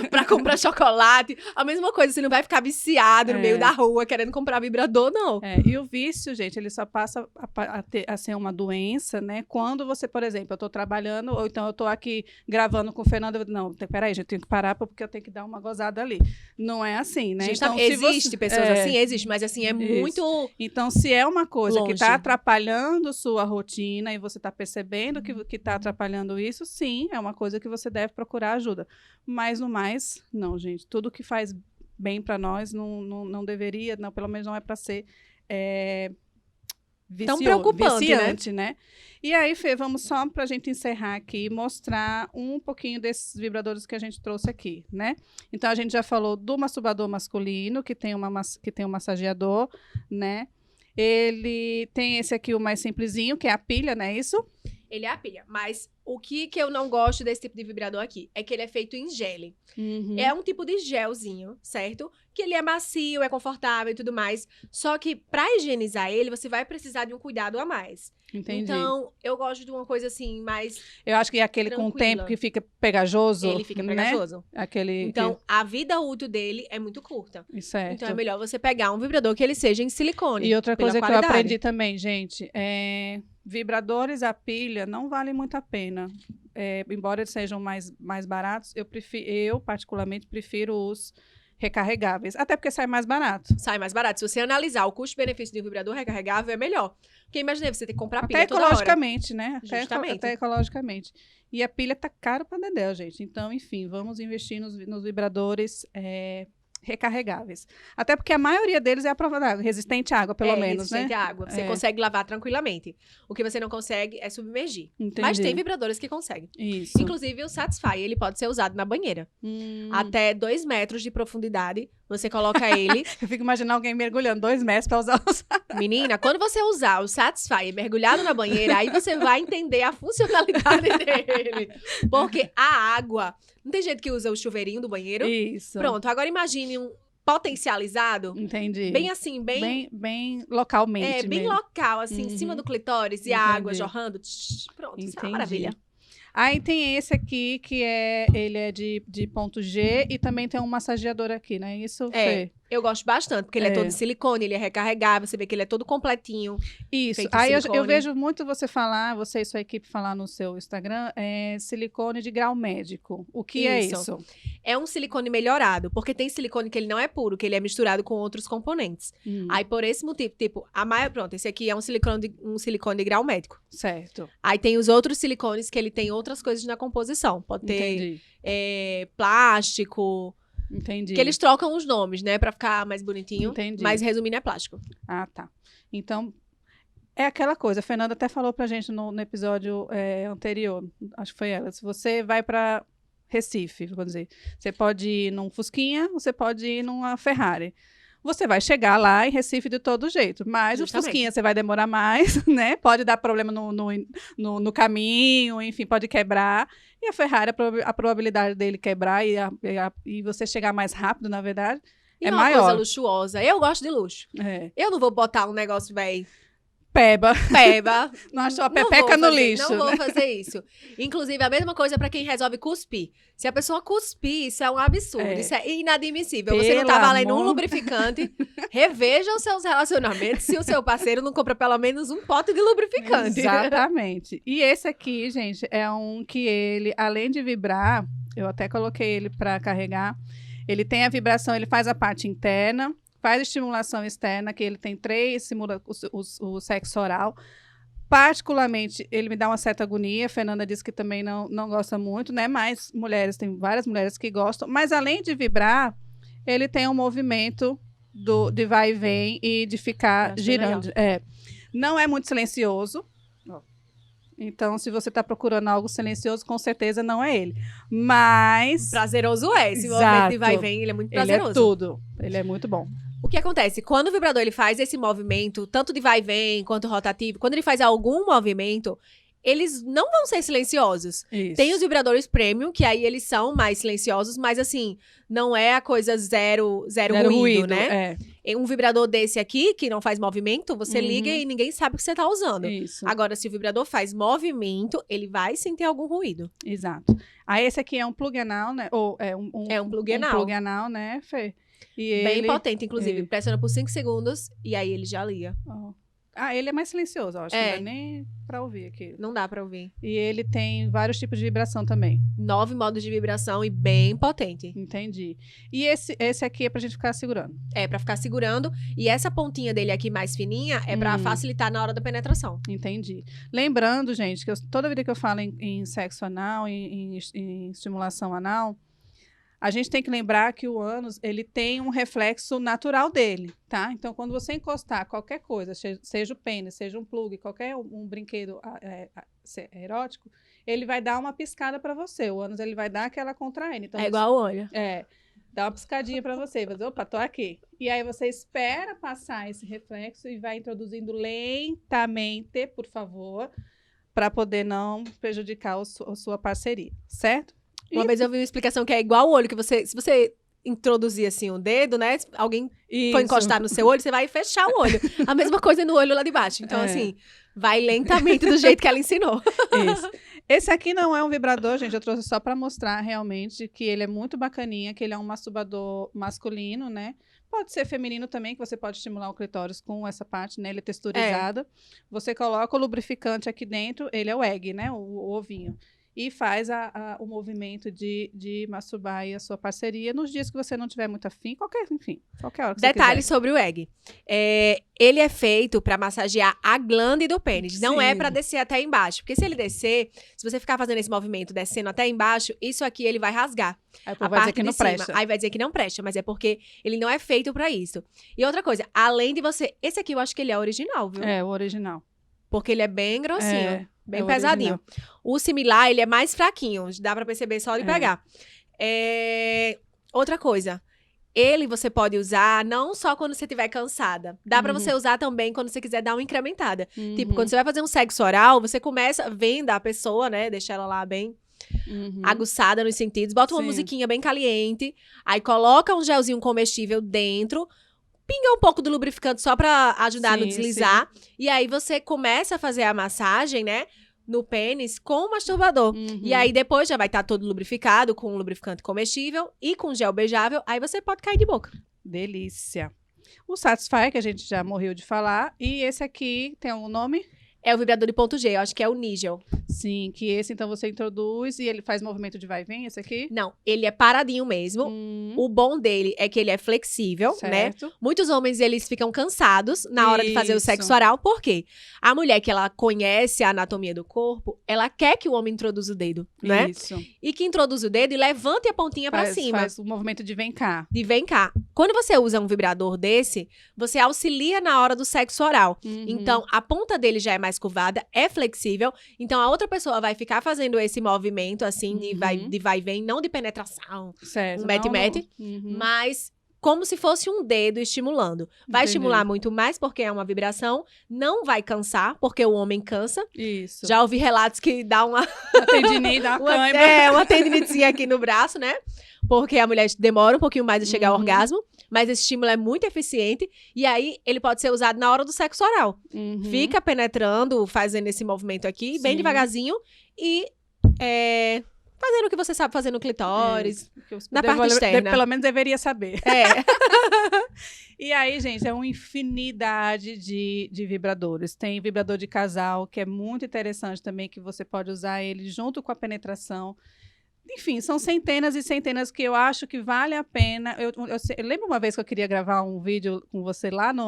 pra comprar chocolate. A mesma coisa, você não vai ficar viciado no meio da rua querendo comprar vibrador, não. E o vício, gente, ele só passa a ser uma doença, né, quando você, por exemplo, eu tô trabalhando, ou então eu tô aqui gravando com o Fernando, não, peraí, gente, eu tenho que parar porque eu tenho que dar uma gozada ali. Não é assim, né? Gente, então, existe pessoas assim, existe, mas assim, é muito... Então, se é uma coisa longe, que está atrapalhando sua rotina e você está percebendo que está atrapalhando isso, sim, é uma coisa que você deve procurar ajuda. Mas no mais, não, gente. Tudo que faz bem para nós não deveria, não, pelo menos não é para ser tão preocupante, viciante, né? E aí, Fê, vamos só para a gente encerrar aqui, mostrar um pouquinho desses vibradores que a gente trouxe aqui, né? Então, a gente já falou do masturbador masculino, que tem um massageador, né? Ele tem esse aqui, o mais simplesinho, que é a pilha, não é isso? Ele é a pilha, mas o que eu não gosto desse tipo de vibrador aqui é que ele é feito em gele. É um tipo de gelzinho, certo? Que ele é macio, é confortável e tudo mais. Só que pra higienizar ele, você vai precisar de um cuidado a mais. Entendi. Então, eu gosto de uma coisa assim, mais eu acho que é aquele tranquila. com o tempo que fica pegajoso. Ele fica pegajoso. Né? Aquele então, a vida útil dele é muito curta. Certo. Então, é melhor você pegar um vibrador que ele seja em silicone. E outra coisa que qualidade. eu aprendi também, gente, vibradores a pilha não valem muito a pena. Embora eles sejam mais baratos, eu particularmente prefiro os recarregáveis. Até porque sai mais barato. Sai mais barato. Se você analisar o custo-benefício de um vibrador recarregável, é melhor. Porque imagina, você tem que comprar pilha até ecologicamente, né? Justamente. Até ecologicamente. E a pilha tá caro pra dedéu, gente. Então, enfim, vamos investir nos vibradores recarregáveis. Até porque a maioria deles é a prova d'água, resistente à água, pelo menos, né? Resistente à água. Você consegue lavar tranquilamente. O que você não consegue é submergir. Entendi. Mas tem vibradores que conseguem. Isso. Inclusive, o Satisfy, ele pode ser usado na banheira. Até 2 metros de profundidade, Você coloca ele. Eu fico imaginando alguém mergulhando 2 metros pra usar os... Menina, quando você usar o Satisfyer mergulhado na banheira, aí você vai entender a funcionalidade dele. Porque a água... Não tem jeito que usa o chuveirinho do banheiro? Isso. Pronto, agora imagine um potencializado. Entendi. Bem assim, Bem localmente bem mesmo. local, assim, em cima do clitóris e a água jorrando. Pronto, isso é uma maravilha. Aí tem esse aqui, que ele é de ponto G, e também tem um massageador aqui, né? Isso, Fê? Eu gosto bastante, porque ele é todo de silicone, ele é recarregável, você vê que ele é todo completinho. Isso. Aí eu vejo muito você e sua equipe falar no seu Instagram, silicone de grau médico. O que é isso? É um silicone melhorado, porque tem silicone que ele não é puro, que ele é misturado com outros componentes. Aí, por esse motivo, tipo, pronto, esse aqui é um silicone de grau médico. Certo. Aí tem os outros silicones que ele tem outras coisas na composição. Pode ter plástico. Entendi. Que eles trocam os nomes, né? Pra ficar mais bonitinho. Entendi. Mas resumindo, é plástico. Ah, tá. Então, é aquela coisa. A Fernanda até falou pra gente no episódio anterior. Acho que foi ela. Se você vai pra Recife, vou dizer, você pode ir num Fusquinha, você pode ir numa Ferrari. Você vai chegar lá em Recife de todo jeito. Mas o Fusquinha você vai demorar mais, né? Pode dar problema no caminho, enfim, pode quebrar. E a Ferrari, a probabilidade dele quebrar e você chegar mais rápido, na verdade, é maior. Uma coisa luxuosa. Eu gosto de luxo. Eu não vou botar um negócio, velho... Peba. Não achou a pepeca no lixo. Não vou fazer isso. Inclusive, a mesma coisa pra quem resolve cuspir. Se a pessoa cuspir, isso é um absurdo. Isso é inadmissível. Você não tá valendo um lubrificante. Reveja os seus relacionamentos se o seu parceiro não compra pelo menos um pote de lubrificante. Exatamente. E esse aqui, gente, é um que ele, além de vibrar, eu até coloquei ele pra carregar, ele tem a vibração, ele faz a parte interna, faz estimulação externa, que ele tem 3, simula o sexo oral. Particularmente, ele me dá uma certa agonia. A Fernanda disse que também não gosta muito, né? Mas tem várias mulheres que gostam. Mas além de vibrar, ele tem um movimento de vai e vem e de ficar girando. Não é muito silencioso. Então, se você está procurando algo silencioso, com certeza não é ele. Mas... prazeroso é. Esse movimento de vai e vem, ele é muito prazeroso. Ele é tudo. Ele é muito bom. O que acontece? Quando o vibrador ele faz esse movimento, tanto de vai e vem quanto rotativo, quando ele faz algum movimento, eles não vão ser silenciosos. Isso. Tem os vibradores premium, que aí eles são mais silenciosos, mas assim, não é a coisa zero ruído, né? Um vibrador desse aqui, que não faz movimento, você liga e ninguém sabe o que você tá usando. Isso. Agora, se o vibrador faz movimento, ele vai sim ter algum ruído. Exato. Aí esse aqui é um plug anal, né? Ou é um plug anal. Um plug anal, né, Fê? E bem potente, inclusive. Pressiona por 5 segundos e aí ele já liga. Ele é mais silencioso, eu acho. Não dá nem pra ouvir aqui. Não dá pra ouvir. E ele tem vários tipos de vibração também. 9 modos de vibração e bem potente. Entendi. E esse aqui é pra gente ficar segurando? É, pra ficar segurando. E essa pontinha dele aqui mais fininha é pra facilitar na hora da penetração. Entendi. Lembrando, gente, que toda vida que eu falo em sexo anal, em estimulação anal, a gente tem que lembrar que o ânus, ele tem um reflexo natural dele, tá? Então, quando você encostar qualquer coisa, seja o pênis, seja um plug, qualquer um brinquedo erótico, ele vai dar uma piscada para você. O ânus, ele vai dar aquela contraída. Então, igual o olho. Dá uma piscadinha para você. Vai dizer, opa, tô aqui. E aí você espera passar esse reflexo e vai introduzindo lentamente, por favor, para poder não prejudicar a sua parceria, certo? Uma vez eu vi uma explicação que é igual o olho, que se você introduzir assim um dedo, né? Alguém foi encostar no seu olho, você vai fechar o olho. A mesma coisa no olho lá de baixo. Então, assim, vai lentamente do jeito que ela ensinou. Isso. Esse aqui não é um vibrador, gente. Eu trouxe só para mostrar realmente que ele é muito bacaninha, que ele é um masturbador masculino, né? Pode ser feminino também, que você pode estimular o clitóris com essa parte, né? Ele é texturizado. Você coloca o lubrificante aqui dentro, ele é o egg, né? O ovinho. E faz o movimento de masturbar aí a sua parceria nos dias que você não tiver muito afim, qualquer hora que você Detalhe quiser. sobre o egg. Ele é feito para massagear a glande do pênis. Não é para descer até embaixo. Porque se ele descer, se você ficar fazendo esse movimento descendo até embaixo, isso aqui ele vai rasgar. Aí vai dizer que não presta. Aí vai dizer que não presta, mas é porque ele não é feito para isso. E outra coisa, além de você... Esse aqui eu acho que ele é original, viu? É, o original. Porque ele é bem grossinho. Bem pesadinho. Original. O similar, ele é mais fraquinho. Dá pra perceber só de pegar. Outra coisa. ele você pode usar não só quando você estiver cansada. Dá pra você usar também quando você quiser dar uma incrementada. Tipo, quando você vai fazer um sexo oral, você começa vendo a pessoa, né? Deixa ela lá bem aguçada nos sentidos. Bota uma musiquinha bem caliente. Aí coloca um gelzinho comestível dentro. Pinga um pouco do lubrificante só pra ajudar no deslizar. E aí você começa a fazer a massagem, né? No pênis com o masturbador. E aí depois já vai estar todo lubrificado com um lubrificante comestível e com gel beijável. Aí você pode cair de boca. Delícia. O Satisfyer, que a gente já morreu de falar. E esse aqui tem algum nome? É o vibrador de ponto G, eu acho que é o Nigel. Sim, que esse então você introduz e ele faz movimento de vai e vem, esse aqui? Não, ele é paradinho mesmo. O bom dele é que ele é flexível, certo. Né? Muitos homens, eles ficam cansados na hora de fazer o sexo oral. Por quê? A mulher que ela conhece a anatomia do corpo, ela quer que o homem introduza o dedo, né? Isso. E que introduza o dedo e levante a pontinha pra cima. Faz o movimento de vem cá. De vem cá. Quando você usa um vibrador desse, você auxilia na hora do sexo oral. Então, a ponta dele já é mais curvada, é flexível. Então, a outra pessoa vai ficar fazendo esse movimento, assim, de vai e vem, não de penetração, certo. um mete-mete, mas como se fosse um dedo estimulando. Vai estimular muito mais, porque é uma vibração. Não vai cansar, porque o homem cansa. Isso. Já ouvi relatos que dá uma tendinite, dá uma cãibra. uma tendinitezinha aqui no braço, né? Porque a mulher demora um pouquinho mais a chegar ao orgasmo. Mas esse estímulo é muito eficiente. E aí, ele pode ser usado na hora do sexo oral. Fica penetrando, fazendo esse movimento aqui, bem devagarzinho. E fazendo o que você sabe fazer no clitóris, na parte externa. Pelo menos deveria saber. É. E aí, gente, é uma infinidade de vibradores. Tem vibrador de casal, que é muito interessante também, que você pode usar ele junto com a penetração. Enfim, são centenas e centenas que eu acho que vale a pena. Eu lembro uma vez que eu queria gravar um vídeo com você lá na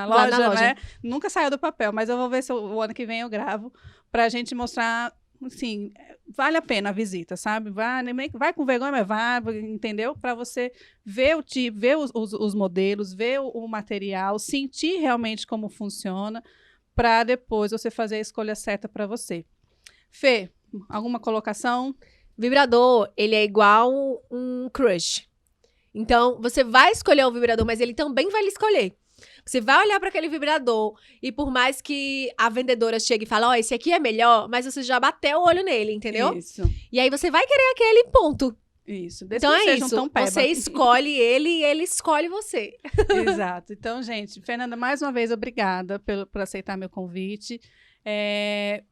loja, né? Nunca saiu do papel, mas eu vou ver se o ano que vem eu gravo pra gente mostrar, assim, vale a pena a visita, sabe? Vai com vergonha, mas vai, entendeu? Pra você ver o tipo, ver os modelos, ver o material, sentir realmente como funciona, pra depois você fazer a escolha certa pra você. Fê, alguma colocação? Vibrador, ele é igual um crush. Então, você vai escolher o vibrador, mas ele também vai lhe escolher. Você vai olhar para aquele vibrador e por mais que a vendedora chegue e fale, ó, esse aqui é melhor, mas você já bateu o olho nele, entendeu? Isso. E aí você vai querer aquele ponto. Isso. Então é isso. Você escolhe ele e ele escolhe você. Exato. Então, gente, Fernanda, mais uma vez, obrigada por aceitar meu convite.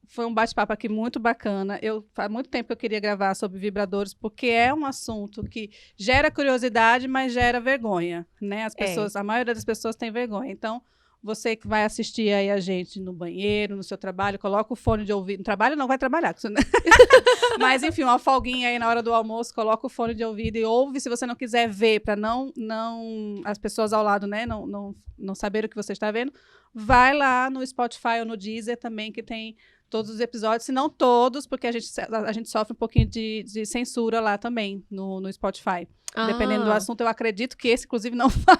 Foi um bate-papo aqui muito bacana. Faz muito tempo que eu queria gravar sobre vibradores, porque é um assunto que gera curiosidade, mas gera vergonha, né? A maioria das pessoas tem vergonha. Então, você que vai assistir aí a gente no banheiro, no seu trabalho, coloca o fone de ouvido. No trabalho não vai trabalhar. Mas, enfim, uma folguinha aí na hora do almoço, coloca o fone de ouvido e ouve, se você não quiser ver, para não as pessoas ao lado, né, não saber o que você está vendo. Vai lá no Spotify ou no Deezer também, que tem todos os episódios, se não todos, porque a gente sofre um pouquinho de censura lá também, no Spotify. Dependendo do assunto, eu acredito que esse, inclusive, não vai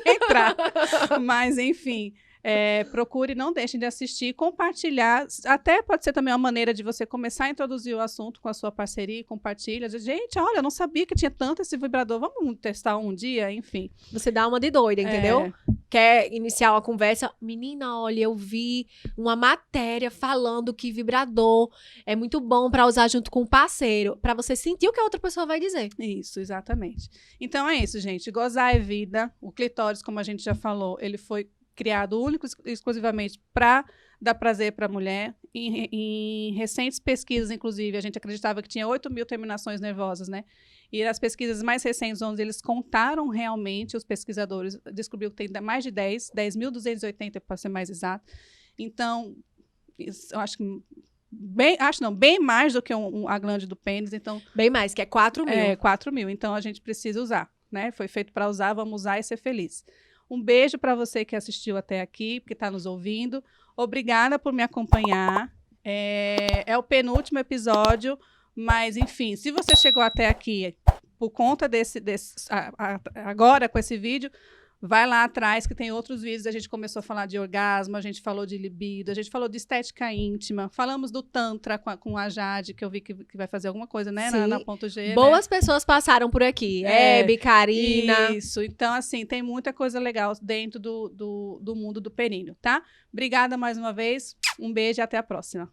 entrar. Mas, enfim, procure, não deixem de assistir, compartilhar. Até pode ser também uma maneira de você começar a introduzir o assunto com a sua parceria, compartilha. Gente, olha, eu não sabia que tinha tanto esse vibrador, vamos testar um dia, enfim. Você dá uma de doida, entendeu? Quer iniciar uma conversa? Menina, olha, eu vi uma matéria falando que vibrador é muito bom pra usar junto com o parceiro, pra você sentir o que a outra pessoa vai dizer. Isso, exatamente. Então é isso, gente. Gozar é vida. O clitóris, como a gente já falou, ele foi criado único e exclusivamente para dar prazer para a mulher. Em recentes pesquisas, inclusive, a gente acreditava que tinha 8.000 terminações nervosas, né? E as pesquisas mais recentes, onde eles contaram realmente, os pesquisadores descobriu que tem mais de 10.280 para ser mais exato. Então, eu acho que bem mais do que a glândula do pênis. Então, bem mais, que é 4.000. 4.000. Então, a gente precisa usar, né? Foi feito para usar, vamos usar e ser feliz. Um beijo para você que assistiu até aqui, que está nos ouvindo. Obrigada por me acompanhar. É o penúltimo episódio, mas, enfim, se você chegou até aqui por conta agora com esse vídeo, Vai lá atrás que tem outros vídeos, a gente começou a falar de orgasmo, a gente falou de libido, a gente falou de estética íntima, falamos do tantra com a Jade, que eu vi que vai fazer alguma coisa, né, na Ponto G. Boas pessoas passaram por aqui, Hebe, Karina. Isso, então assim, tem muita coisa legal dentro do mundo do períneo, tá? Obrigada mais uma vez, um beijo e até a próxima.